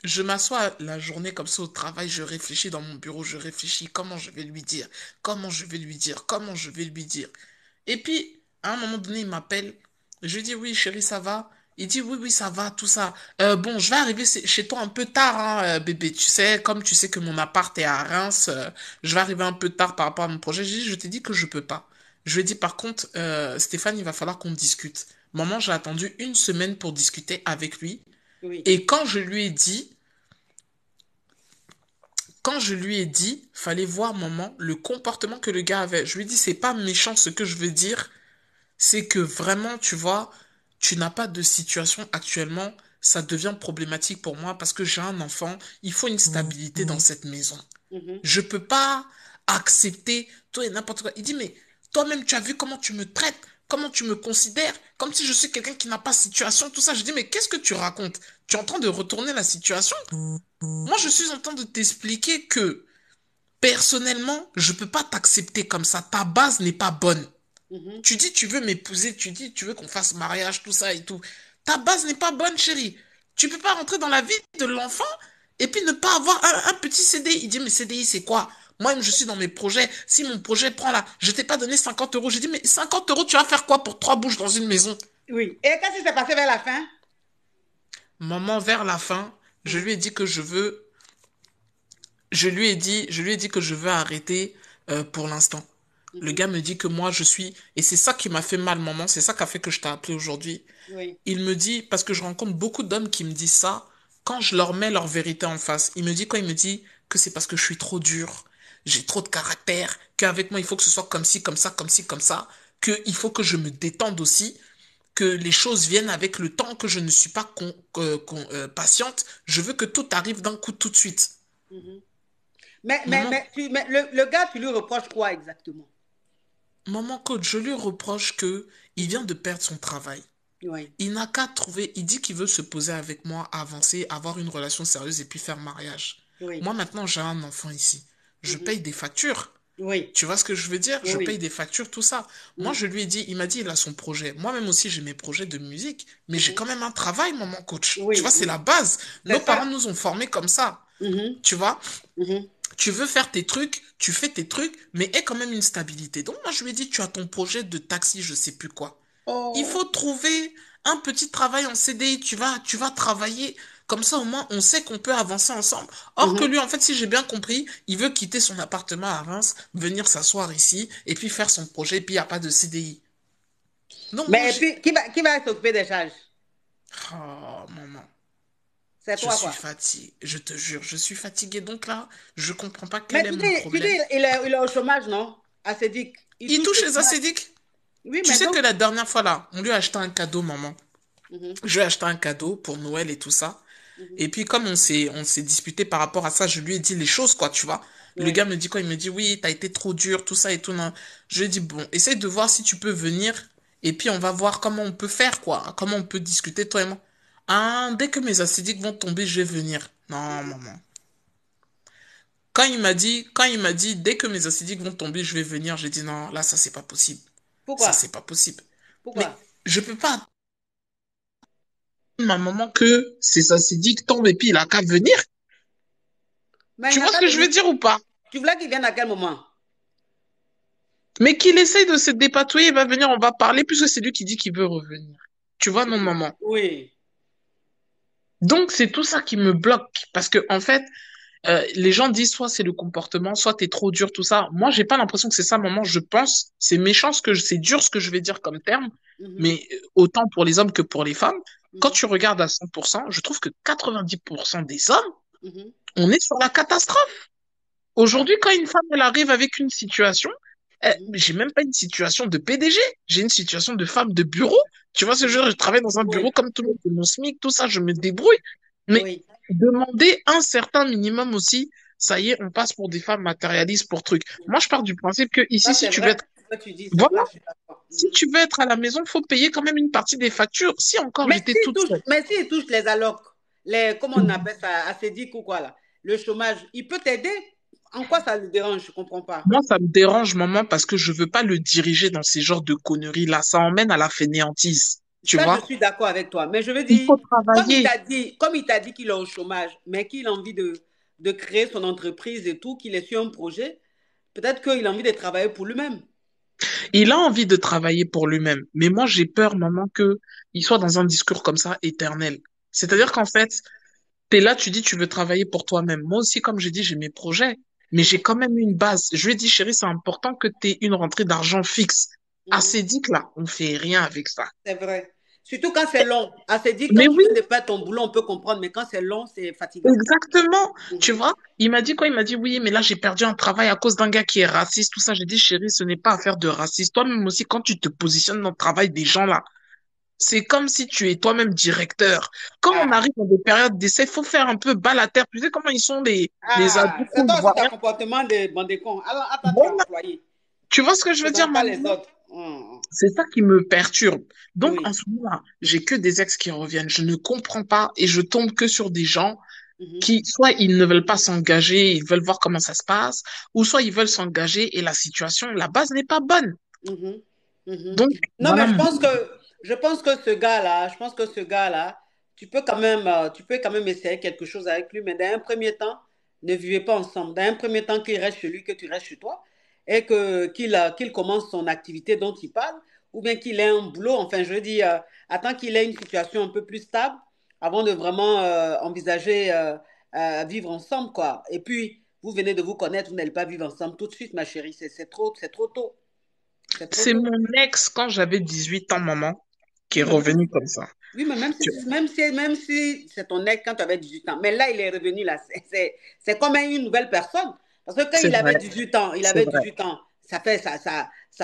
je m'assois la journée comme ça au travail, je réfléchis dans mon bureau, je réfléchis comment je vais lui dire, comment je vais lui dire, comment je vais lui dire. Et puis, à un moment donné, il m'appelle. Je lui dis, oui, chérie, ça va. Il dit, oui, oui, ça va, tout ça. Bon, je vais arriver chez toi un peu tard, hein, bébé. Tu sais, comme tu sais que mon appart est à Reims, je vais arriver un peu tard par rapport à mon projet. J'ai dit, je t'ai dit que je peux pas. Je lui ai dit, par contre, Stéphane, il va falloir qu'on discute. Maman, j'ai attendu une semaine pour discuter avec lui. Oui. Et quand je lui ai dit, fallait voir, maman, le comportement que le gars avait. Je lui ai dit, c'est pas méchant ce que je veux dire, c'est que vraiment, tu vois, tu n'as pas de situation actuellement, ça devient problématique pour moi parce que j'ai un enfant, il faut une stabilité dans cette maison. Mhm. Je peux pas accepter toi et n'importe quoi. Il dit, mais toi-même, tu as vu comment tu me traites, comment tu me considères, comme si je suis quelqu'un qui n'a pas de situation, tout ça. Je dis, mais qu'est-ce que tu racontes? Tu es en train de retourner la situation? Moi, je suis en train de t'expliquer que personnellement, je peux pas t'accepter comme ça. Ta base n'est pas bonne. Mhm. Tu dis tu veux m'épouser, tu dis tu veux qu'on fasse mariage, tout ça et tout. Ta base n'est pas bonne, chérie. Tu peux pas rentrer dans la vie de l'enfant et puis ne pas avoir un petit CDI. Il dit mais CDI c'est quoi? Moi je suis dans mes projets. Si mon projet prend là, je t'ai pas donné 50 euros. J'ai dit mais 50 euros tu vas faire quoi pour 3 bouches dans une maison? Oui. Et qu'est-ce qui s'est passé vers la fin? Maman, vers la fin, je lui ai dit que je lui ai dit que je veux arrêter pour l'instant. Le Mhm. gars me dit que moi je suis, et c'est ça qui m'a fait mal, maman, c'est ça qui a fait que je t'ai appelé aujourd'hui. Oui. Il me dit, parce que je rencontre beaucoup d'hommes qui me disent ça, quand je leur mets leur vérité en face, il me dit quoi? Il me dit que c'est parce que je suis trop dur, j'ai trop de caractère, qu'avec moi il faut que ce soit comme ci, comme ça, comme ci, comme ça, qu'il faut que je me détende aussi, que les choses viennent avec le temps, que je ne suis pas patiente, je veux que tout arrive d'un coup tout de suite. Mhm. Maman, Mais le gars, tu lui reproches quoi exactement? maman coach, je lui reproche que il vient de perdre son travail. Oui. Il n'a qu'à trouver, il dit qu'il veut se poser avec moi, avancer, avoir une relation sérieuse et puis faire mariage. Oui. Moi maintenant j'ai un enfant ici. Je Mhm. paye des factures. Oui. Tu vois ce que je veux dire? Je paye Oui. des factures, tout ça. Moi Mhm. je lui ai dit, il m'a dit il a son projet. Moi-même aussi j'ai mes projets de musique, mais j'ai Mhm. quand même un travail, maman coach. Tu Oui, vois, c'est la oui. base. Nos C'est parents ça. nous ont formés comme ça. Mhm. Tu vois? Mhm. Tu veux faire tes trucs, tu fais tes trucs, mais aie quand même une stabilité. Donc moi je lui ai dit, tu as ton projet de taxi, je sais plus quoi. Il Oh. faut trouver un petit travail en CDI. Tu vas travailler. Comme ça, au moins, on sait qu'on peut avancer ensemble. Or que Mhm. lui, en fait, si j'ai bien compris, il veut quitter son appartement à Reims, venir s'asseoir ici, et puis faire son projet, et puis il n'y a pas de CDI. Donc moi, Mais et puis, qui va s'occuper des charges? Oh, maman, C'est je toi, suis quoi. fatigué. Je te jure, je suis fatigué. Donc là, je comprends pas Mais quel est mon tu dis problème. il est au chômage, non? Acédique. Il Il touche touche le les chômage. acédiques. Oui, Tu mais sais donc. que la dernière fois, là, on lui a acheté un cadeau, maman. Mhm. Je lui ai acheté un cadeau pour Noël et tout ça. Mhm. Et puis, comme on s'est disputé par rapport à ça, je lui ai dit les choses, quoi, tu vois. Le Oui. gars me dit quoi? Il me dit, oui, t'as été trop dur, tout ça et tout. Non. Je lui ai dit, bon, essaye de voir si tu peux venir. Et puis, on va voir comment on peut faire, quoi. Comment on peut discuter, toi et moi. Ah, dès que mes acidiques vont tomber, je vais venir. Non, maman. Quand il m'a dit, dès que mes acidiques vont tomber, je vais venir, j'ai dit, non, là, ça, c'est pas possible. Ça, Pourquoi? c'est pas possible. Mais, Pourquoi? je peux pas attendre ma maman que ses acidiques tombent et puis il a qu'à venir. Mais il Tu n'a vois ce qu'à que je veux venir. dire ou pas? Tu voulais qu'il vienne à quel moment? Mais qu'il essaye de se dépatouiller, il va venir, on va parler, puisque c'est lui qui dit qu'il veut revenir. Tu vois, non, Oui. maman. Oui. Donc, c'est tout ça qui me bloque. Parce que, en fait, les gens disent soit c'est le comportement, soit t'es trop dur, tout ça. Moi, j'ai pas l'impression que c'est ça, maman. Je pense, c'est méchant c'est dur ce que je vais dire comme terme, Mhm. mais autant pour les hommes que pour les femmes. Quand Mhm. tu regardes à 100%, je trouve que 90% des hommes, Mhm. on est sur la catastrophe. Aujourd'hui, quand une femme, elle arrive avec une situation, Mhm. j'ai même pas une situation de PDG, j'ai une situation de femme de bureau. Tu vois ce genre, je travaille dans un bureau Oui. comme tout le monde, c'est mon SMIC, tout ça, je me débrouille. Mais Oui. demander un certain minimum aussi, ça y est, on passe pour des femmes matérialistes pour trucs. Moi, je pars du principe que ici, Ça, si c'est tu veux vrai. être, Ce que tu dis, c'est voilà, vrai, je suis d'accord. si Mhm. tu veux être à la maison, faut payer quand même une partie des factures. Si encore j'étais toute seule. Mais s'il touche les allocs, comment on appelle ça, acédique ou quoi là, le chômage, il peut t'aider. En quoi ça le dérange? Je comprends pas. Moi, ça me dérange, maman, parce que je veux pas le diriger dans ces genres de conneries-là. Ça emmène à la fainéantise. Tu Ça, je vois? suis d'accord avec toi. Mais je veux Il dire, faut travailler. comme il t'a dit qu'il est au chômage, mais qu'il a envie de créer son entreprise et tout, qu'il est sur un projet, peut-être qu'il a envie de travailler pour lui-même. Il a envie de travailler pour lui-même. Mais moi, j'ai peur, maman, que il soit dans un discours comme ça éternel. C'est-à-dire qu'en fait, t'es là, tu dis, tu veux travailler pour toi-même. Moi aussi, comme j'ai dit, j'ai mes projets. Mais j'ai quand même une base. Je lui ai dit, chérie, c'est important que tu aies une rentrée d'argent fixe. Mhm. Assez dit que là, on fait rien avec ça. C'est vrai. Surtout quand c'est long. Ah, c'est dit, quand Mais tu oui, viens de faire ton boulot, on peut comprendre, mais quand c'est long, c'est fatigant. exactement. Tu Mhm. vois, il m'a dit quoi? Il m'a dit, oui, mais là, j'ai perdu un travail à cause d'un gars qui est raciste, tout ça. J'ai dit, chérie, ce n'est pas affaire de raciste. Toi-même aussi, quand tu te positionnes dans le travail des gens là, c'est comme si tu es toi-même directeur. Quand on Ah, arrive dans des périodes d'essai, il faut faire un peu bas la terre. Tu sais comment ils sont les ah, adultes c'est où toi ils aussi voient ton rien. comportement de bandé con. Alors, attends, tu es Voilà. employé. Tu vois ce que je Tu veux dire, n'aimes pas les maman? autres. Mhm. C'est ça qui me perturbe. Donc, en Oui. ce moment-là, j'ai que des ex qui reviennent. Je ne comprends pas et je tombe que sur des gens Mhm. qui, soit ils ne veulent pas s'engager, ils veulent voir comment ça se passe, ou soit ils veulent s'engager et la situation, la base n'est pas bonne. Mhm. Mhm. Donc, Non, mais voilà. je pense que ce gars-là, tu peux quand même essayer quelque chose avec lui, mais dans un premier temps, ne vivez pas ensemble. Dans un premier temps, qu'il reste chez lui, que tu restes chez toi, et qu'il commence son activité dont il parle, ou bien qu'il ait un boulot. Enfin, je veux dire, attends qu'il ait une situation un peu plus stable avant de vraiment envisager vivre ensemble, quoi. Et puis, vous venez de vous connaître, vous n'allez pas vivre ensemble tout de suite, ma chérie. C'est trop tôt. C'est trop C'est tôt. mon ex quand j'avais 18 ans, maman, qui est Oui, mais même, revenu comme ça. oui, mais Tu- même si c'est ton ex quand tu avais 18 ans, mais là, il est revenu là. C'est comme une nouvelle personne. Parce que quand C'est vrai, il c'est avait vrai, 18 ans, ça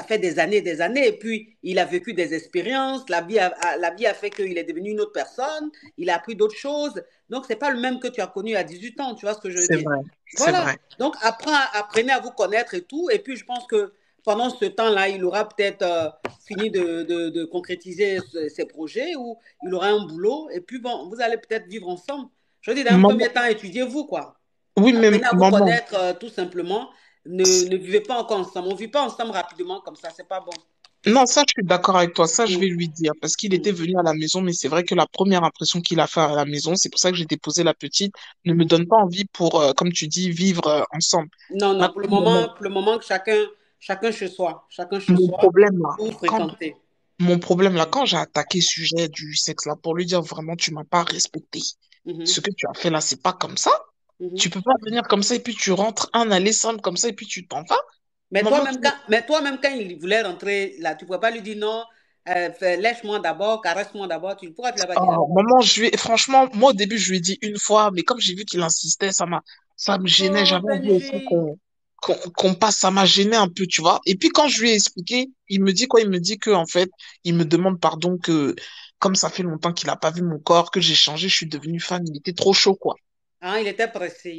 fait des années. Et puis, il a vécu des expériences. La vie a fait qu'il est devenu une autre personne. Il a appris d'autres choses. Donc, c'est pas le même que tu as connu à 18 ans. Tu vois ce que je veux c'est dire? vrai, c'est Voilà. vrai. Donc, apprenez à vous connaître et tout. Et puis, je pense que pendant ce temps-là, il aura peut-être fini de concrétiser ses projets ou il aura un boulot. Et puis, bon, vous allez peut-être vivre ensemble. Je dis, dans un Maman, premier temps, étudiez-vous, quoi. oui, mais Apprenez à vous maman, connaître tout simplement. Ne vivez pas encore ensemble. On ne vit pas ensemble rapidement comme ça. C'est pas bon. non, ça, je suis d'accord avec toi. Ça, je Mm, vais lui dire parce qu'il mm, était venu à la maison, mais c'est vrai que la première impression qu'il a fait à la maison, c'est pour ça que j'ai déposé la petite, ne me mm. donne pas envie pour, comme tu dis, vivre ensemble. Non, non, Maintenant, maman, pour le moment, chacun chez mon soi, problème là, pour quand, fréquenter. mon problème là, quand j'ai attaqué le sujet du sexe là, pour lui dire vraiment, tu m'as pas respecté. Ce Mhm, que tu as fait là, c'est pas comme ça. Tu mhm. peux pas venir comme ça et puis tu rentres un aller simple comme ça et puis tu t'en vas. Maman, Mais toi-même, quand il voulait rentrer là, tu ne pouvais pas lui dire non, lèche-moi d'abord, caresse-moi d'abord. Pourquoi tu ne l'as pas dit oh, d'abord? maman, franchement, moi au début, je lui ai dit une fois, mais comme j'ai vu qu'il insistait, ça me gênait. Oh, J'avais envie aussi Benji. qu'on passe, ça m'a gêné un peu, tu vois. Et puis quand je lui ai expliqué, il me dit quoi? Il me dit que, en fait, il me demande pardon que, comme ça fait longtemps qu'il a pas vu mon corps, que j'ai changé, je suis devenue femme, il était trop chaud, quoi. Hein, il était pressé,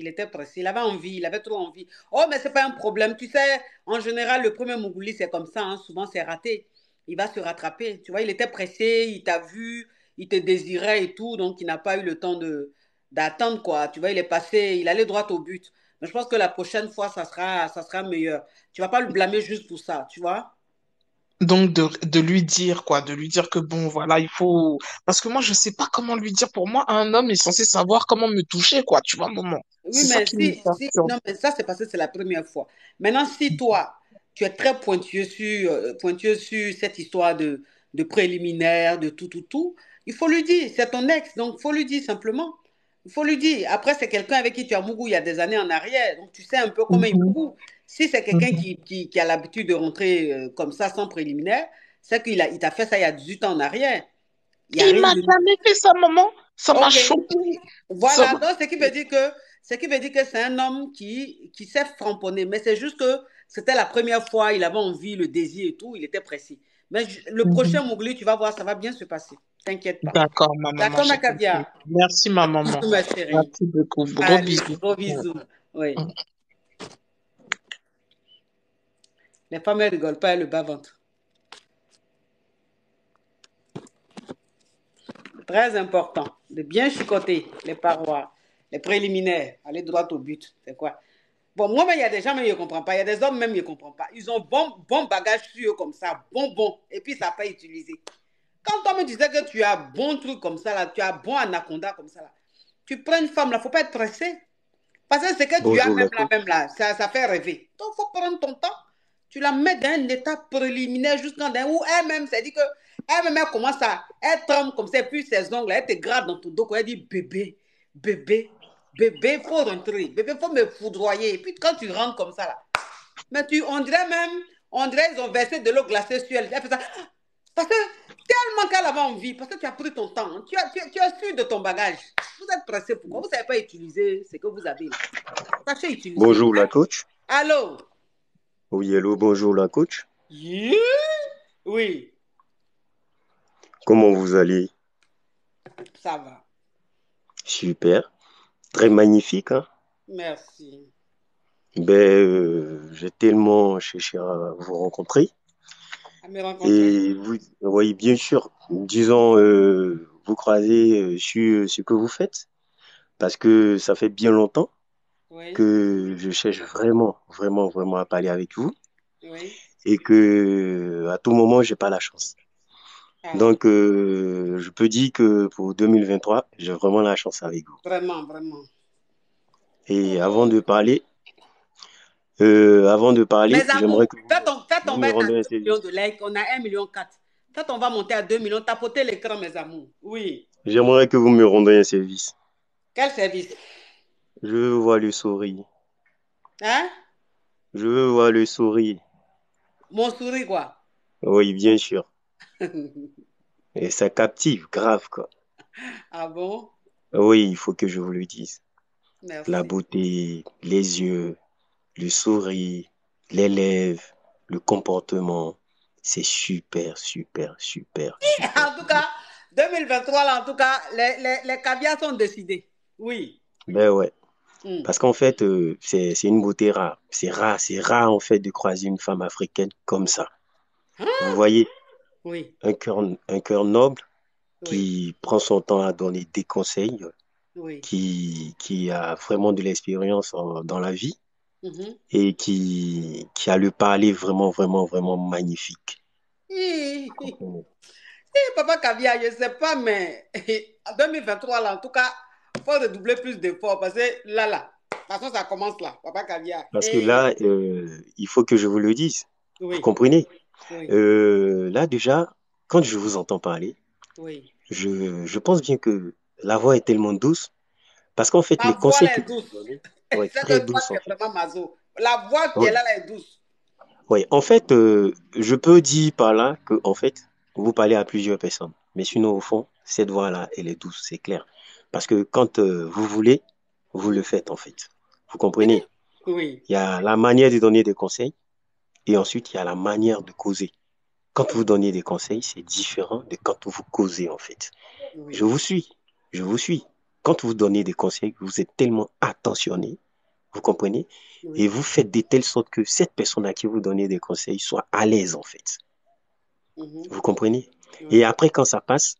il avait envie, il avait trop envie. Oh, mais c'est pas un problème. Tu sais, en général, le premier Mougouli, c'est comme ça, hein, souvent c'est raté. Il va se rattraper. Tu vois, il était pressé, il t'a vu, il te désirait et tout, donc il n'a pas eu le temps d'attendre, quoi. Tu vois, il est passé, il allait droit au but. Mais je pense que la prochaine fois, ça sera meilleur. Tu vas pas le blâmer juste pour ça, tu vois? Donc de lui dire quoi, de lui dire que bon voilà, il faut parce que moi je sais pas comment lui dire. Pour moi, un homme est censé savoir comment me toucher quoi, tu vois, maman. Oui, C'est ça mais qui me perturbe. non, mais ça, c'est parce que c'est la première fois. Maintenant, si toi, tu es très pointueux sur cette histoire de préliminaire, de tout, il faut lui dire, c'est ton ex, donc il faut lui dire simplement. Il faut lui dire. Après, c'est quelqu'un avec qui tu as mougou il y a des années en arrière, donc tu sais un peu comment il Mhm, mougou. Si c'est quelqu'un mhm. qui a l'habitude de rentrer comme ça, sans préliminaire, c'est il t'a fait ça il y a 18 ans en arrière. Il n'y a Il rien m'a de... jamais fait ça, maman. Ça m'a Ok, choqué. Ça voilà, m'a- donc ce qui veut dire que c'est un homme qui s'est framponné, mais c'est juste que c'était la première fois, il avait envie, le désir et tout, il était pressé. Mais le Mhm. prochain Mowgli, tu vas voir, ça va bien se passer. T'inquiète pas. D'accord, ma maman, D'accord, ma j'ai compris. caviar? Merci, ma maman. Ma chérie. Merci beaucoup. Gros Allez, bisous. gros bisous. Oui. Mhm. Les femmes, elles rigolent pas, elles le bas-ventre. Très important de bien chicoter les parois, les préliminaires, aller droit au but. C'est quoi? Bon, moi, il y a des gens, même, ils ne comprennent pas. Il y a des hommes, même, ils ne comprennent pas. Ils ont bon bagage sur eux comme ça, bon. Et puis, ça n'a pas utilisé. Quand toi me disais que tu as bon truc comme ça, là, tu as bon anaconda comme ça, là, tu prends une femme, là, il ne faut pas être pressé. Parce que ce que tu as Bonjour, maître. même là, ça fait rêver. Donc, il faut prendre ton temps. Tu la mets dans un état préliminaire jusqu'à où elle-même s'est dit que elle-même elle commence à elle tremble comme ça, puis ses ongles, elle te gratte dans ton dos, elle dit bébé, bébé, bébé, faut rentrer, bébé, faut me foudroyer. Et puis quand tu rentres comme ça là, mais on dirait même, on dirait ils ont versé de l'eau glacée sur elle. Elle fait ça. Parce que tellement qu'elle avait envie, parce que tu as pris ton temps, tu as su de ton bagage. Vous êtes pressé, pourquoi vous ne savez pas utiliser ce que vous avez là? Sachez utiliser. Bonjour la coach. Allô? Oui, hello, bonjour la coach. Yeah. Oui. Comment vous allez? Ça va. Super. Très magnifique, hein? Merci. J'ai tellement cherché à vous rencontrer. À me rencontrer. Et vous, oui, bien sûr, disons, vous croisez sur ce que vous faites, parce que ça fait bien longtemps Oui. que je cherche vraiment, vraiment, vraiment à parler avec vous, Oui. et que à tout moment, j'ai pas la chance. Ah. Donc, je peux dire que pour 2023, j'ai vraiment la chance avec vous. Vraiment, vraiment. Et avant de parler, j'aimerais que faites vous on me va être à rendiez un 2 millions service. de likes, on a 1,4 million. Faites on va monter à 2 millions, tapotez l'écran, mes amours. Oui. J'aimerais que vous me rendiez un service. Quel service? Je veux voir le sourire. Hein? Je veux voir le sourire. Mon sourire, quoi. Oui, bien sûr. Et ça captive, grave, quoi. Ah bon? Oui, il faut que je vous le dise. Merci. La beauté, les yeux, le sourire, les lèvres, le comportement, c'est super, super, super, super. En tout cas, 2023, là, en tout cas, les caviars sont décidés. Oui. Ben ouais. Mm. Parce qu'en fait, c'est une beauté rare. C'est rare en fait de croiser une femme africaine comme ça. Vous voyez, Oui. un cœur noble Oui. qui prend son temps à donner des conseils, Oui. qui a vraiment de l'expérience dans la vie Mhm. et qui a le parler vraiment, vraiment, vraiment magnifique. Hi, hi. Hi, Papa Caviar, je ne sais pas, mais en 2023, là, en tout cas, il faut redoubler plus d'efforts parce que là, de toute façon, ça commence là, Papa Caviar. Parce que là, il faut que je vous le dise. Vous Oui. comprenez? Oui. Là, déjà, quand je vous entends parler, Oui. je pense bien que la voix est tellement douce. Parce qu'en fait, Ma les voix conseils là que est douce. vous donnez, ouais, C'est très que toi, douce tu en es fait. vraiment mazo. La voix qui est Ouais, là, là est douce. ouais. En fait, je peux dire par là que en fait, vous parlez à plusieurs personnes. Mais sinon, au fond, cette voix-là, elle est douce, c'est clair. Parce que quand vous voulez, vous le faites en fait. Vous comprenez? Oui. Il y a la manière de donner des conseils et ensuite il y a la manière de causer. Quand vous donnez des conseils, c'est différent de quand vous causez en fait. Je Oui. vous suis, je vous suis. Quand vous donnez des conseils, vous êtes tellement attentionné, vous comprenez? Et Oui. vous faites de telle sorte que cette personne à qui vous donnez des conseils soit à l'aise en fait. Mhm. Vous comprenez? Et Oui. après, quand ça passe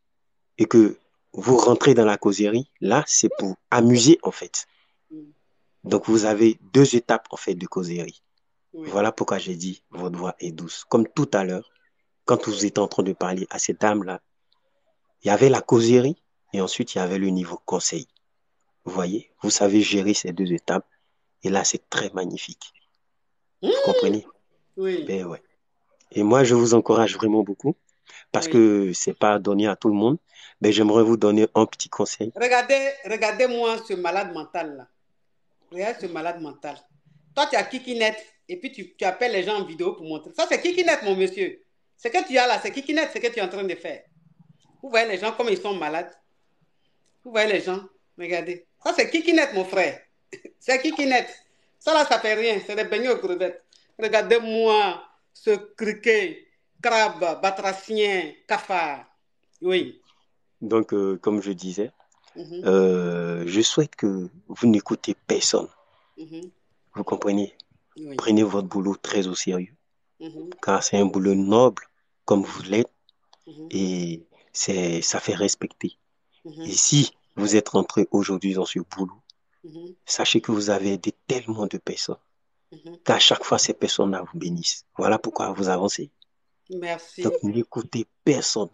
et que vous rentrez dans la causerie, là, c'est pour amuser en fait. Mm. Donc, vous avez deux étapes en fait de causerie. Oui. Voilà pourquoi j'ai dit votre voix est douce. Comme tout à l'heure, quand vous étiez en train de parler à cette dame-là, il y avait la causerie et ensuite il y avait le niveau conseil. Vous voyez, vous savez gérer ces deux étapes et là, c'est très magnifique. Vous comprenez? Oui. Ben ouais. Et moi, je vous encourage vraiment beaucoup parce Oui. que c'est pas donné à tout le monde. Mais j'aimerais vous donner un petit conseil. Regardez-moi ce malade mental là. Regarde ce malade mental. Toi, tu as Kikinet et puis tu appelles les gens en vidéo pour montrer. Ça, c'est Kikinet, mon monsieur. Ce que tu as là, c'est Kikinet, ce que tu es en train de faire. Vous voyez les gens comme ils sont malades. Vous voyez les gens. Regardez. Ça, c'est Kikinet, mon frère. C'est Kikinet. Ça là, ça fait rien. C'est des beignets aux crevettes. Regardez-moi ce criquet, crabe, batracien, cafard. Oui. Donc, comme je disais, Mhm. je souhaite que vous n'écoutez personne. Mhm. Vous comprenez? Oui. Prenez votre boulot très au sérieux, Mhm. car c'est un boulot noble, comme vous l'êtes, Mhm. et ça fait respecter. Mhm. Et si vous êtes rentré aujourd'hui dans ce boulot, Mhm. sachez que vous avez aidé tellement de personnes, Mhm. qu'à chaque fois, ces personnes-là vous bénissent. Voilà pourquoi vous avancez. Merci. Donc, n'écoutez personne.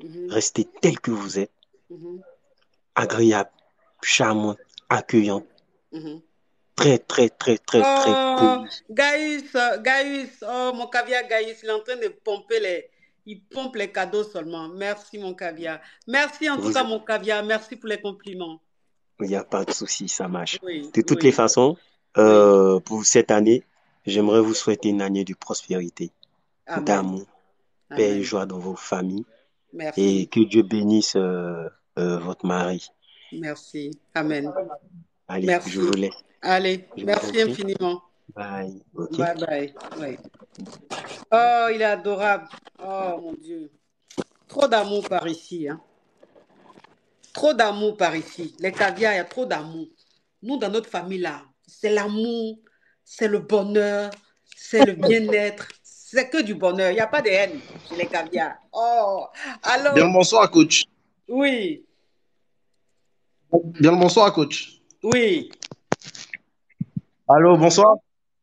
Mhm. Restez tel que vous êtes, Mhm. agréable, charmante, accueillante. Mhm. très, très, très, très, très Oh, poli. Gaïus, oh, mon caviar Gaïus, il est en train de pomper il pompe les cadeaux seulement. Merci, mon caviar. Merci en tout Vous, cas, mon caviar. Merci pour les compliments. il n'y a pas de souci, ça marche. Oui, De toutes les oui, façons, oui. pour cette année, j'aimerais vous souhaiter une année de prospérité, Amen. d'amour, paix et Amen. joie dans vos familles et Merci. que Dieu bénisse votre mari. Merci. Amen. Allez, je Merci. vous laisse. Allez, Je vous en merci prie. infiniment. Bye. OK? Bye bye. Oui. Oh, il est adorable. Oh, mon Dieu. Trop d'amour par ici, hein. Trop d'amour par ici. Les caviars, il y a trop d'amour. Nous, dans notre famille, là, c'est l'amour, c'est le bonheur, c'est le bien-être. C'est que du bonheur. Il n'y a pas de haine chez les caviars. Oh, Bien alors, le bonsoir, coach. oui, Bien le bonsoir, coach. oui, Allô, bonsoir.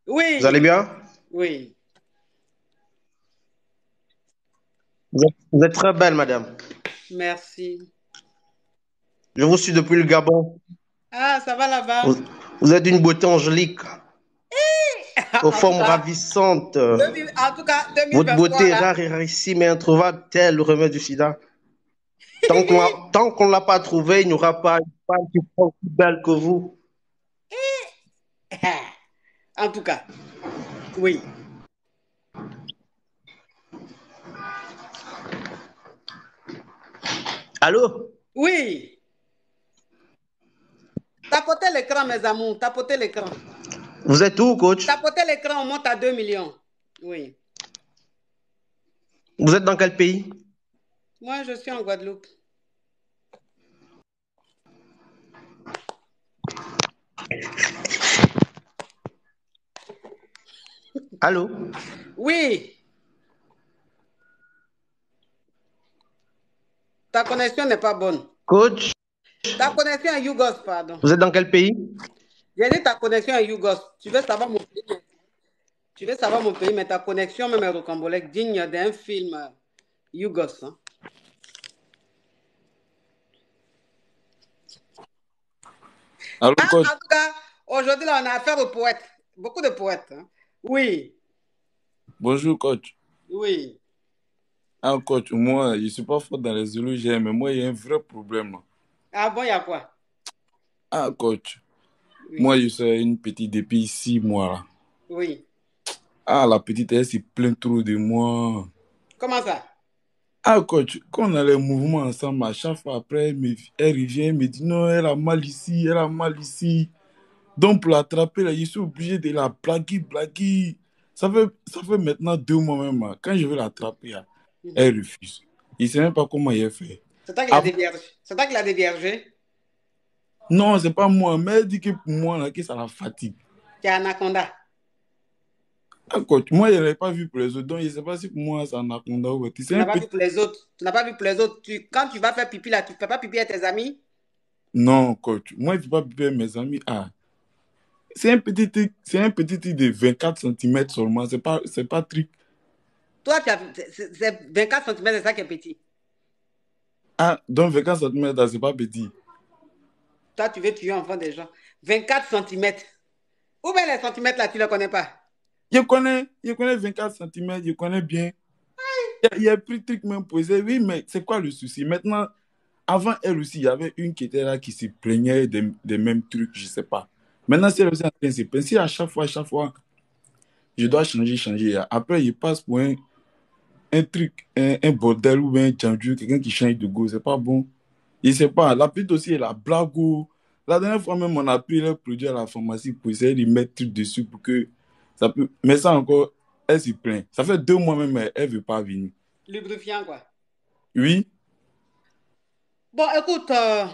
Vous allez oui, bien? oui. Vous êtes très belle, madame. Merci. Je vous suis depuis le Gabon. Ah, ça va là-bas? Vous, vous êtes d'une beauté angélique, aux En tout formes cas, ravissantes. en tout cas, Votre 2023, beauté est là. rare et rarissime et introuvable, tel le remède du sida. Tant qu'on ne l'a pas trouvé, il n'y aura pas une femme qui sera aussi belle que vous. En tout cas, oui. Allô? Oui. Tapotez l'écran, mes amours. Tapotez l'écran. Vous êtes où, coach? Tapotez l'écran, on monte à 2 millions. Oui. Vous êtes dans quel pays? Moi, je suis en Guadeloupe. Allô? Oui. Ta connexion n'est pas bonne. Coach, Ta connexion est Yougos, pardon. vous êtes dans quel pays? J'ai dit ta connexion est Yougos. Tu veux savoir mon pays? Tu veux savoir mon pays, mais ta connexion même est rocambolesque, digne d'un film Yougos. Hein? Allô, Ah, coach. en tout cas, aujourd'hui, là, on a affaire aux poètes. Beaucoup de poètes. Hein? Oui, Bonjour, coach. oui. Ah, coach, moi, je ne suis pas fort dans les zoologies, mais moi, il y a un vrai problème, là. Ah bon, il y a quoi? Ah, coach, Oui, moi, je suis une petite depuis 6 mois, là. oui. Ah, la petite, elle se plaint trop de moi. Comment ça? Ah, coach, quand on a les mouvements ensemble, à chaque fois après, elle revient, elle me dit non, elle a mal ici, elle a mal ici. Donc, pour l'attraper, là, je suis obligé de la blaguer. Ça fait maintenant 2 mois même, là. Quand je vais l'attraper, là, elle refuse. Je ne sais même pas comment elle fait. C'est toi qui l'as déviergé. C'est toi qui l'as déviergé. Non, c'est pas moi, mais elle dit que pour moi, là, que ça la fatigue. Tu es anaconda. Ah, coach, moi, je ne l'ai pas vu pour les autres, donc je ne sais pas si pour moi, c'est anaconda ou autre. Tu C'est n'as un pas petit... vu pour les autres. Tu n'as pas vu pour les autres. Quand tu vas faire pipi là, tu ne fais pas pipi avec tes amis? Non, coach, moi, je ne fais pas pipi avec mes amis. Ah, c'est un petit truc de 24 cm seulement, c'est pas truc. Toi, c'est 24 cm, c'est ça qui est petit. Ah, donc 24 cm, c'est pas petit. Toi, tu veux tuer enfant des gens. 24 cm. Où bien les centimètres là, tu ne les connais pas? Je connais 24 cm, je connais bien. Il y a plus de trucs même posés. Oui, mais c'est quoi le souci? Maintenant, avant elle aussi, il y avait une qui était là qui se plaignait des mêmes trucs, je ne sais pas. Maintenant, c'est elle aussi en train de se plaindre. Si à chaque fois, je dois changer. Après, il passe pour un truc, un bordel ou un tchandju, quelqu'un qui change de go, c'est pas bon. Je ne sais pas. La petite aussi, elle a blague. La dernière fois même, on a pris le produit à la pharmacie pour essayer de mettre truc dessus pour que ça peut. Mais ça encore, elle s'y plaint. Ça fait 2 mois même, elle ne veut pas venir. Lubrifiant, quoi. Oui. Bon, écoute,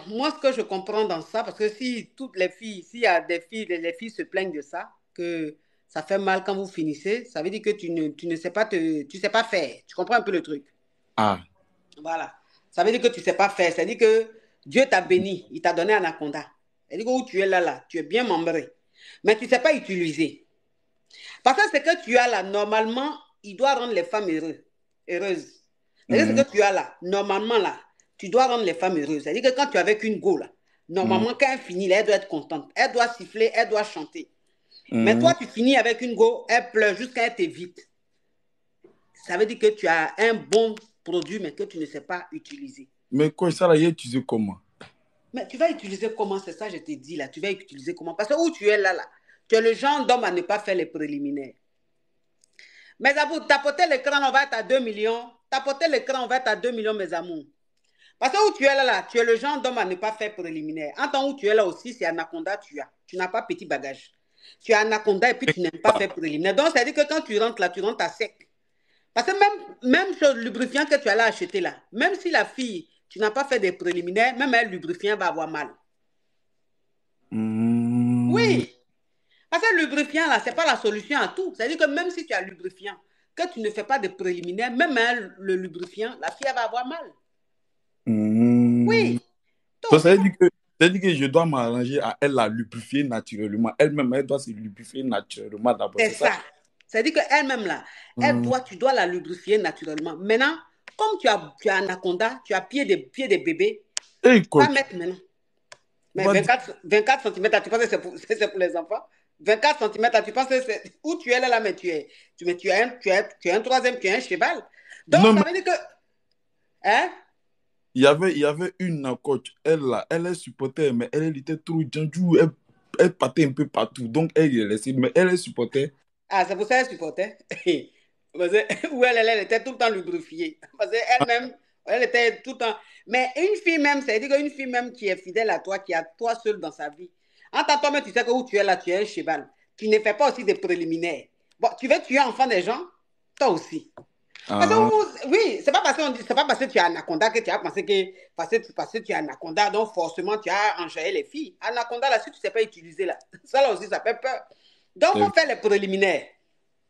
moi, ce que je comprends dans ça, parce que si toutes les filles, s'il y a des filles, les filles se plaignent de ça, que ça fait mal quand vous finissez, ça veut dire que tu ne sais pas tu sais pas faire. Tu comprends un peu le truc? Ah. Voilà. Ça veut dire que tu ne sais pas faire. Ça veut dire que Dieu t'a béni, il t'a donné un anaconda. Ça veut dire que où tu es là, tu es bien membré. Mais tu ne sais pas utiliser. Parce que ce que tu as là, normalement, il doit rendre les femmes heureuses. C'est-à-dire ce que tu as là, normalement là, tu dois rendre les femmes heureuses. C'est-à-dire que quand tu es avec une go là, Normalement, quand elle finit, là, elle doit être contente. Elle doit siffler, elle doit chanter. Mais Mhm. toi, tu finis avec une go, elle pleure jusqu'à elle t'évite. Ça veut dire que tu as un bon produit, mais que tu ne sais pas utiliser. Mais quoi, ça là, il est utilisé comment? Mais tu vas utiliser comment? C'est ça, je te dis là. Tu vas utiliser comment? Parce que où tu es là, tu es le genre d'homme à ne pas faire les préliminaires. Mes amours, tapoter l'écran, on va être à 2 millions. Tapoter l'écran, on va être à 2 millions, mes amours. Parce que où tu es là, tu es le genre d'homme à ne pas faire préliminaire. En temps où tu es là aussi, c'est Anaconda, tu as. Tu n'as pas petit bagage. Tu as Anaconda et puis tu n'aimes pas faire préliminaire. Donc, ça veut dire que quand tu rentres là, tu rentres à sec. Parce que même chose, le lubrifiant que tu allais acheter là, même si la fille, tu n'as pas fait des préliminaires, même elle, le lubrifiant va avoir mal. Oui. Parce que le lubrifiant là, ce n'est pas la solution à tout. C'est-à-dire que même si tu as le lubrifiant, que tu ne fais pas de préliminaires, même elle, le lubrifiant, la fille elle va avoir mal. Oui. Donc, ça veut dire que je dois m'arranger à elle la lubrifier naturellement. Elle-même, elle doit se lubrifier naturellement d'abord. C'est ça. C'est-à-dire qu'elle-même, là, tu dois la lubrifier naturellement. Maintenant, comme tu as Anaconda, tu as pied des bébés, hey, pas mettre maintenant. Mais 24 cm, tu penses que c'est pour les enfants? 24 cm, tu penses que c'est où tu es là, mais tu as un troisième, tu es un cheval. Donc, non, ça veut dire que... Hein? Il y avait une coach, elle est supporter, mais elle était trop gentille, elle partait un peu partout, donc elle est laissée, mais elle est supporter. Ah, c'est pour ça qu'elle supportait. Où elle était tout le temps lubrifiée. Parce qu'elle-même, elle était tout le temps... Mais une fille même, c'est-à-dire qu'une fille même qui est fidèle à toi, qui a toi seul dans sa vie, en tant que toi-même, tu sais que où tu es là, tu es un cheval. Tu ne fais pas aussi des préliminaires. Bon, tu veux tuer enfant des gens? Toi aussi. Parce que oui, c'est pas parce que tu as Anaconda que tu as pensé que parce que tu as Anaconda, donc forcément tu as enjaillé les filles. Anaconda, là, si tu ne sais pas utiliser, là, ça là aussi, ça fait peur. Donc, il faut faire les préliminaires.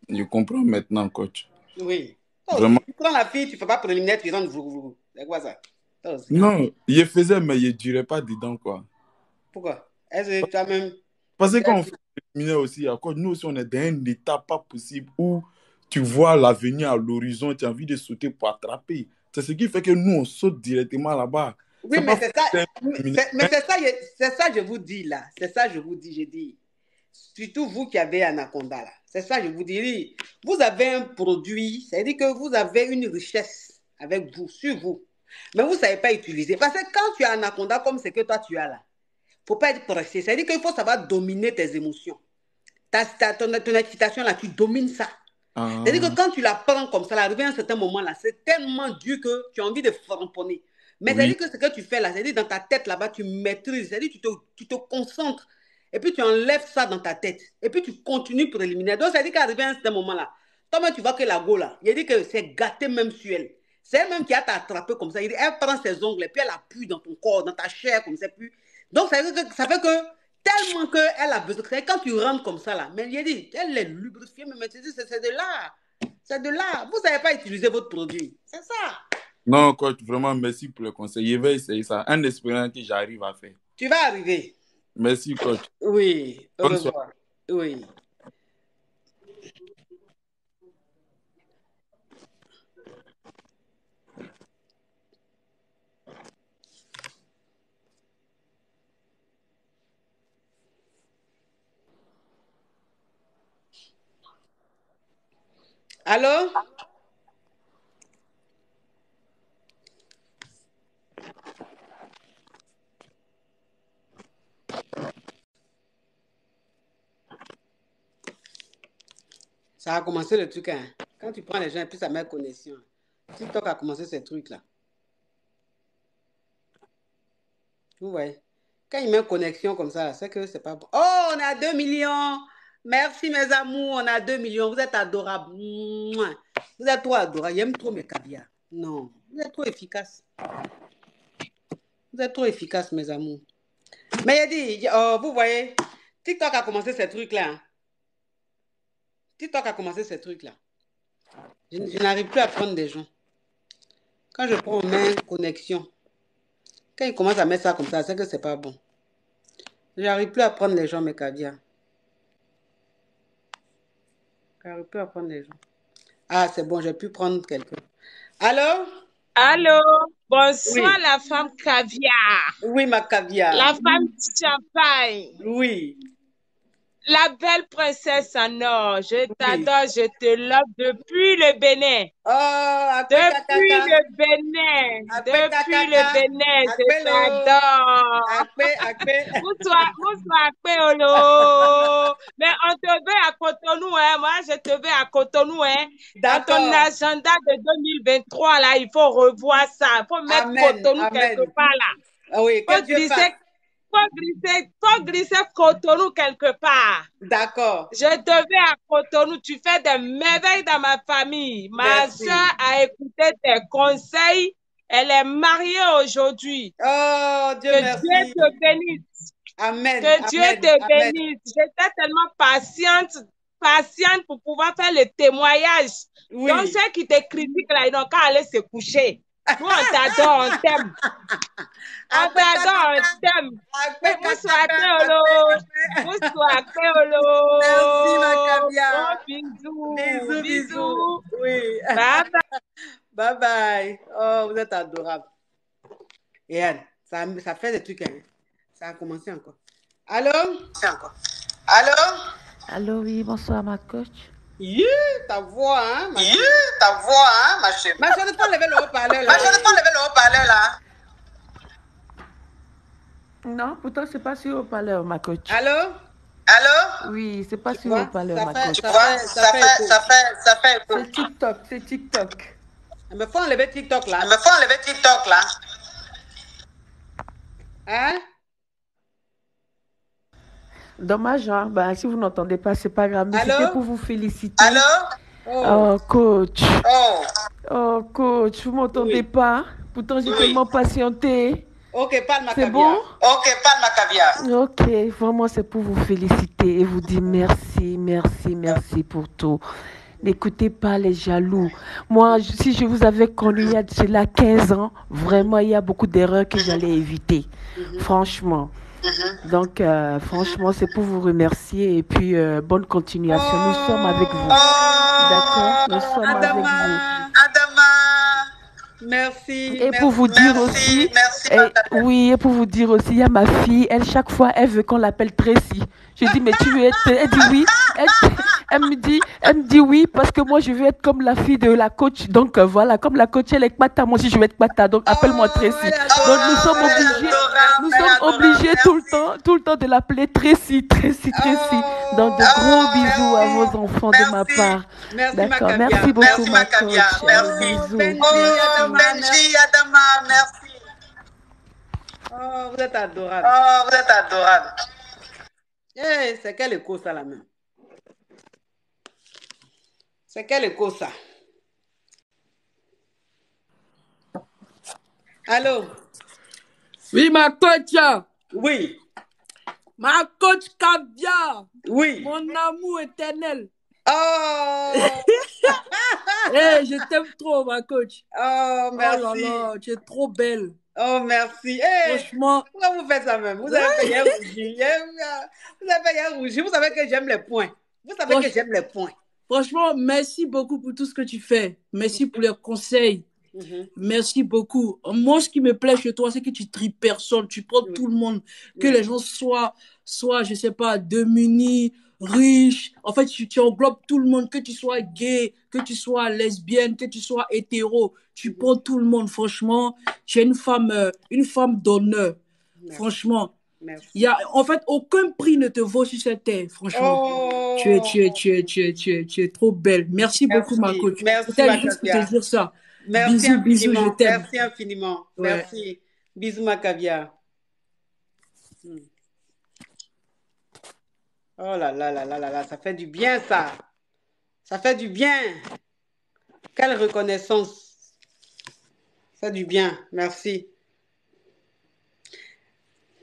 Je comprends maintenant, coach. Oui. Vraiment. Tu prends la fille, tu ne fais pas préliminaire, tu rentres vous. C'est quoi ça? Non, je faisais, mais je ne dirais pas dedans, quoi. Pourquoi? Est-ce que tu as même... Parce que quand on fait préliminaire aussi, nous aussi, on est dans un état pas possible où tu vois l'avenir à l'horizon, tu as envie de sauter pour attraper. C'est ce qui fait que nous, on saute directement là-bas. Oui, mais c'est ça. Mais c'est ça, je vous dis là. C'est ça, je vous dis, j'ai dit. Surtout vous qui avez Anaconda là. C'est ça, je vous dis. Vous avez un produit, c'est-à-dire que vous avez une richesse avec vous, sur vous. Mais vous ne savez pas utiliser. Parce que quand tu as Anaconda comme ce que toi tu as là, il ne faut pas être pressé. C'est-à-dire qu'il faut savoir dominer tes émotions. Ton excitation là, tu domines ça. C'est-à-dire que quand tu la prends comme ça, arrivé à un certain moment là, c'est tellement dur que tu as envie de framponner. Mais c'est-à-dire que ce que tu fais là, c'est-à-dire dans ta tête là-bas, tu maîtrises, c'est-à-dire tu te concentres et puis tu enlèves ça dans ta tête et puis tu continues préliminaire. Donc, c'est-à-dire qu'arrivé à un certain moment là, toi-même tu vois que la go là, il dit que c'est gâté même sur elle. C'est elle-même qui a t'attrapé comme ça. Elle prend ses ongles et puis elle appuie dans ton corps, dans ta chair comme ça. Puis... Donc, ça fait que tellement qu'elle a besoin. Quand tu rentres comme ça là, mais il dit, elle est lubrifiée, mais c'est de là. C'est de là. Vous ne savez pas utiliser votre produit. C'est ça. Non, coach, vraiment, merci pour le conseil. Je vais essayer ça. Un expérience que j'arrive à faire. Tu vas arriver. Merci, coach. Oui. Au Bonne revoir. soirée. Oui. Allô? Ça a commencé le truc, hein. Quand tu prends les gens et puis ça met connexion. TikTok a commencé ces trucs-là. Vous voyez? Quand il met connexion comme ça, c'est que c'est pas bon. Oh, on a 2 millions! Merci mes amours, on a 2 millions. Vous êtes adorables. Vous êtes trop adorables. J'aime trop mes caviars. Non, vous êtes trop efficaces. Vous êtes trop efficaces, mes amours. Mais il dit, vous voyez, TikTok a commencé ces trucs-là. Hein. TikTok a commencé ces trucs-là. Je n'arrive plus à prendre des gens. Quand je prends mes connexions, quand ils commencent à mettre ça comme ça, c'est que c'est pas bon. Je n'arrive plus à prendre les gens, mes caviars. Je n'arrive plus à prendre les gens. Ah, c'est bon, j'ai pu prendre quelqu'un. Allô? Allô, bonsoir Oui. la femme caviar, Oui, ma la caviar. femme champagne, Oui. la belle princesse en or. Je Oui. t'adore, je te love depuis le Bénin. Oh, akpe Depuis kakaka. le Bénin, Akpe depuis le kakaka. Bénin, je Akpe lo. t'adore. Akpe. Bonsoir, Péolo. Mais on te veut à Cotonou, hein. Moi, je te veux à Cotonou, hein. Dans ton D'accord. agenda de 2023, là, il faut revoir ça. Il faut mettre Amen. Cotonou quelque Amen. part, là. Ah oui, que Faut Dieu fasse. glisser Cotonou quelque part. D'accord. Je te veux à Cotonou. Tu fais des merveilles dans ma famille. Ma Merci. soeur a écouté tes conseils. Elle est mariée aujourd'hui. Oh, Dieu Que merci. Dieu te bénisse. Amen. Que Dieu Amen. te Amen. bénisse. J'étais tellement patiente pour pouvoir faire le témoignage. Donc, Oui. ceux qui te critiquent là, ils n'ont qu'à aller se coucher. Nous, on t'adore, on t'aime. On Akpe t'adore, kakaka. on t'aime. Akpe Bonsoir, kakaka. Théolo. Akpe. Bonsoir, Théolo. Merci, ma Gros caviar. bisous. Bisous, bisous. Bisous. Oui. Bye bye. Bye bye. Oh, vous êtes adorable. Et Anne, ça fait des trucs. Hein. Ça a commencé encore. Allô? Allô? Allô, oui, bonsoir, ma coach. Yeah, ta voix, hein, ma Yeah, chérie. ta voix, hein, ma chérie. Ma chérie, pas lever le haut-parleur, là. Ma chérie, pas lever le haut-parleur, là. Non, pourtant, c'est pas sur haut-parleur, ma coach. Allô? Allô? Oui, c'est pas Tu sur vois, haut-parleur, ça ma fait, coach. ça Vois, fait, ça fait écho. ça fait écho. C'est TikTok, c'est TikTok. Mais faut enlever TikTok, là. Mais faut enlever TikTok, là. Hein? Dommage, hein? Ben, si vous n'entendez pas, c'est pas grave. Mais c'était Allô? pour vous féliciter. Allô? Oh, Oh, coach. Oh. Oh, coach, vous m'entendez oui. pas? Pourtant, j'ai Oui. tellement patienté. Ok, parle ma C'est caviar. bon? Ok, parle ma caviar. Ok, vraiment, c'est pour vous féliciter et vous dire merci, merci, merci pour tout. N'écoutez pas les jaloux. Moi, si je vous avais connu il y a de cela 15 ans, vraiment, il y a beaucoup d'erreurs que j'allais éviter. Franchement. Donc, franchement, c'est pour vous remercier et puis bonne continuation. Nous sommes avec vous. D'accord? Nous sommes avec vous. Adama, Adama. merci. Et pour vous dire aussi, oui, et pour vous dire aussi, il y a ma fille, elle, chaque fois, elle veut qu'on l'appelle Tracy. Je dis, mais tu veux être, elle dit oui. Elle me dit oui, parce que moi, je veux être comme la fille de la coach. Donc, voilà, comme la coach, elle est Kpata, moi aussi, je veux être Kpata. Donc, appelle-moi Tracy. Donc, nous sommes obligés tout le temps de l'appeler Tracy. Donc, de gros bisous à vos enfants de ma part. Merci, D'accord, ma merci beaucoup, ma coach. Merci. Bisous. Benji, Adama, merci. Oh, vous êtes adorable. Oh, vous êtes adorable. Hey, c'est quel écho, ça, la main? C'est quel écho, ça? Allô? Oui, ma coach. Oui. Ma coach caviar. Oui. Mon amour éternel. Oh! Hey, je t'aime trop, ma coach. Oh, merci. Oh là là, tu es trop belle. Oh, merci. Hey, franchement. Pourquoi vous faites ça même? Vous avez fait hier rougir. Vous avez fait hier rougir. Vous savez que j'aime les points. Vous savez que j'aime les points. Franchement, merci beaucoup pour tout ce que tu fais. Merci pour les conseils. Merci beaucoup. Moi, ce qui me plaît chez toi, c'est que tu tries personne. Tu prends tout le monde. Que les gens soient, je sais pas, démunis, riches. En fait, tu englobes tout le monde. Que tu sois gay, que tu sois lesbienne, que tu sois hétéro. Tu prends tout le monde. Franchement, tu es une femme d'honneur. Franchement. Il y a, en fait, aucun prix ne te vaut sur cette terre, franchement. Oh. Tu es trop belle. Merci beaucoup, ma coach. C'était juste pour te dire ça. Merci bisous, je t'aime. Merci infiniment. Ouais. Merci. Bisous, ma caviar. Oh là là là là là là, ça fait du bien, ça. Ça fait du bien. Quelle reconnaissance. Ça fait du bien. Merci.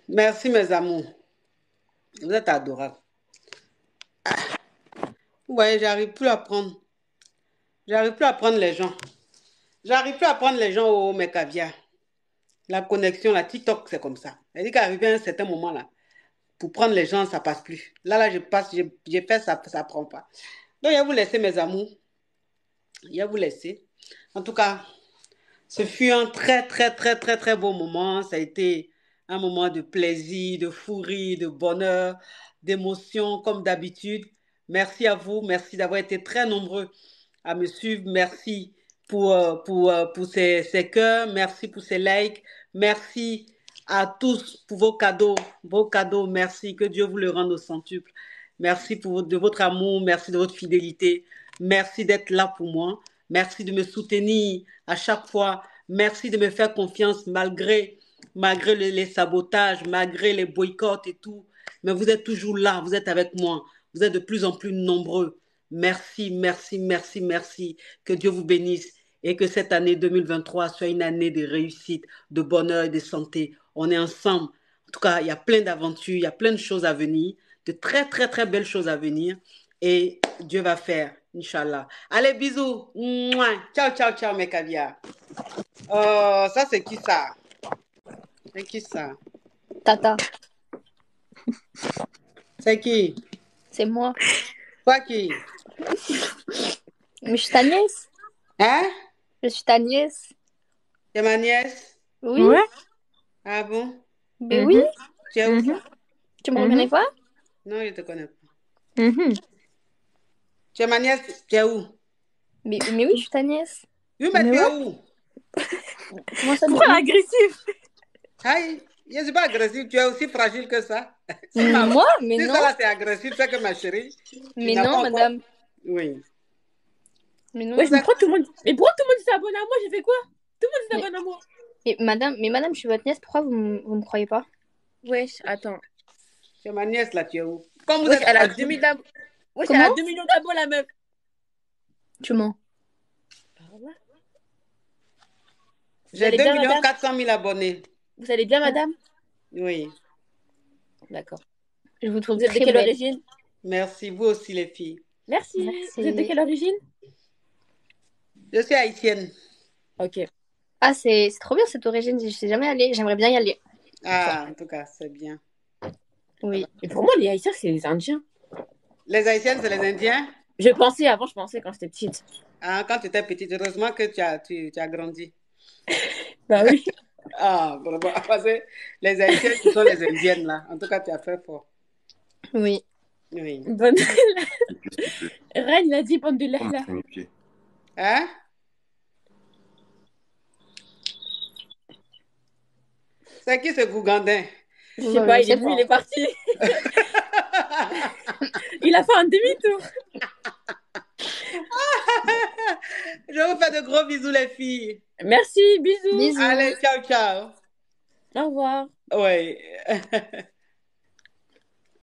Merci, mes amours. Vous êtes adorables. Vous voyez, j'arrive plus à prendre. J'arrive plus à prendre les gens. J'arrive plus à prendre les gens au mes caviar. La connexion, la TikTok, c'est comme ça. Elle dit qu'arrivé à un certain moment là, pour prendre les gens, ça passe plus. Là, je passe, j'ai fait ça, ça prend pas. Donc, je vais vous laisser, mes amours. Je vais vous laisser. En tout cas, Ce fut un très, très, très, très, très beau moment. Ça a été un moment de plaisir, de fou rire, de bonheur, d'émotion, comme d'habitude. Merci à vous. Merci d'avoir été très nombreux à me suivre. Merci pour ces cœurs. Merci pour ces likes. Merci à tous pour vos cadeaux. Vos cadeaux, merci. Que Dieu vous le rende au centuple. Merci de votre amour. Merci de votre fidélité. Merci d'être là pour moi. Merci de me soutenir à chaque fois. Merci de me faire confiance malgré les sabotages, malgré les boycotts et tout. Mais vous êtes toujours là, vous êtes avec moi. Vous êtes de plus en plus nombreux. Merci, merci, merci, merci. Que Dieu vous bénisse et que cette année 2023 soit une année de réussite, de bonheur et de santé. On est ensemble. En tout cas, il y a plein d'aventures, il y a plein de choses à venir, de très, très, très belles choses à venir. Et Dieu va faire, Inch'Allah. Allez, bisous. Mouah. Ciao, ciao, ciao, mes caviars. Oh, ça, c'est qui ça? C'est qui ça? Tata. C'est qui? C'est moi. Toi qui? Mais je suis ta nièce. Hein? Je suis ta nièce. C'est ma nièce? Oui. Ouais. Ah bon? Mais oui. Tu es où ça? Tu me reconnais pas? Non, je ne te connais pas. Tu es ma nièce? Tu es où? Mais oui, je suis ta nièce. Oui, mais tu es où? Comment ça? Pourquoi agressif? Aïe, je ne suis pas agressif. Tu es aussi fragile que ça. Moi? Mais si non. ça là, c'est agressif, c'est que ma chérie. Mais non, madame. Oui. Mais non. Ouais, mais pourquoi tout le monde s'abonne à moi? J'ai fait quoi? Tout le monde s'abonne à moi. Mais madame, je suis votre nièce. Pourquoi vous me croyez pas? Wesh, attends. C'est ma nièce là, tu es où? Comme vous Wesh, êtes elle a fragile. 2000 d'abos. Wesh, Comment? elle a 2 millions d'abos, la meuf. Tu mens. J'ai 2 400 000 abonnés. Vous allez bien, madame? Oui. D'accord. Je vous trouve Vous êtes de très quelle belle. origine? Merci, vous aussi les filles. Merci. Vous êtes de quelle origine? Je suis haïtienne. Ok. Ah, c'est trop bien cette origine. Je suis jamais allée. J'aimerais bien y aller. Ah, en tout cas, c'est bien. Oui. Et pour moi, les Haïtiens, c'est les Indiens. Les Haïtiennes, c'est les Indiens? Je pensais quand j'étais petite. Ah, quand tu étais petite, heureusement que tu as grandi. Bah oui. Ah, bravo. Parce que les Haïtiennes, ce sont les Indiennes, là. En tout cas, tu as fait fort. Oui. Oui. Bonne... Reine l'a dit, bande de l'Ahla. Hein? C'est qui ce Gougandin? Je sais pas, il est venu, il est parti. Il a fait un demi-tour. Je vous fais de gros bisous, les filles. Merci, bisous. Allez, ciao, ciao. Au revoir. Oui.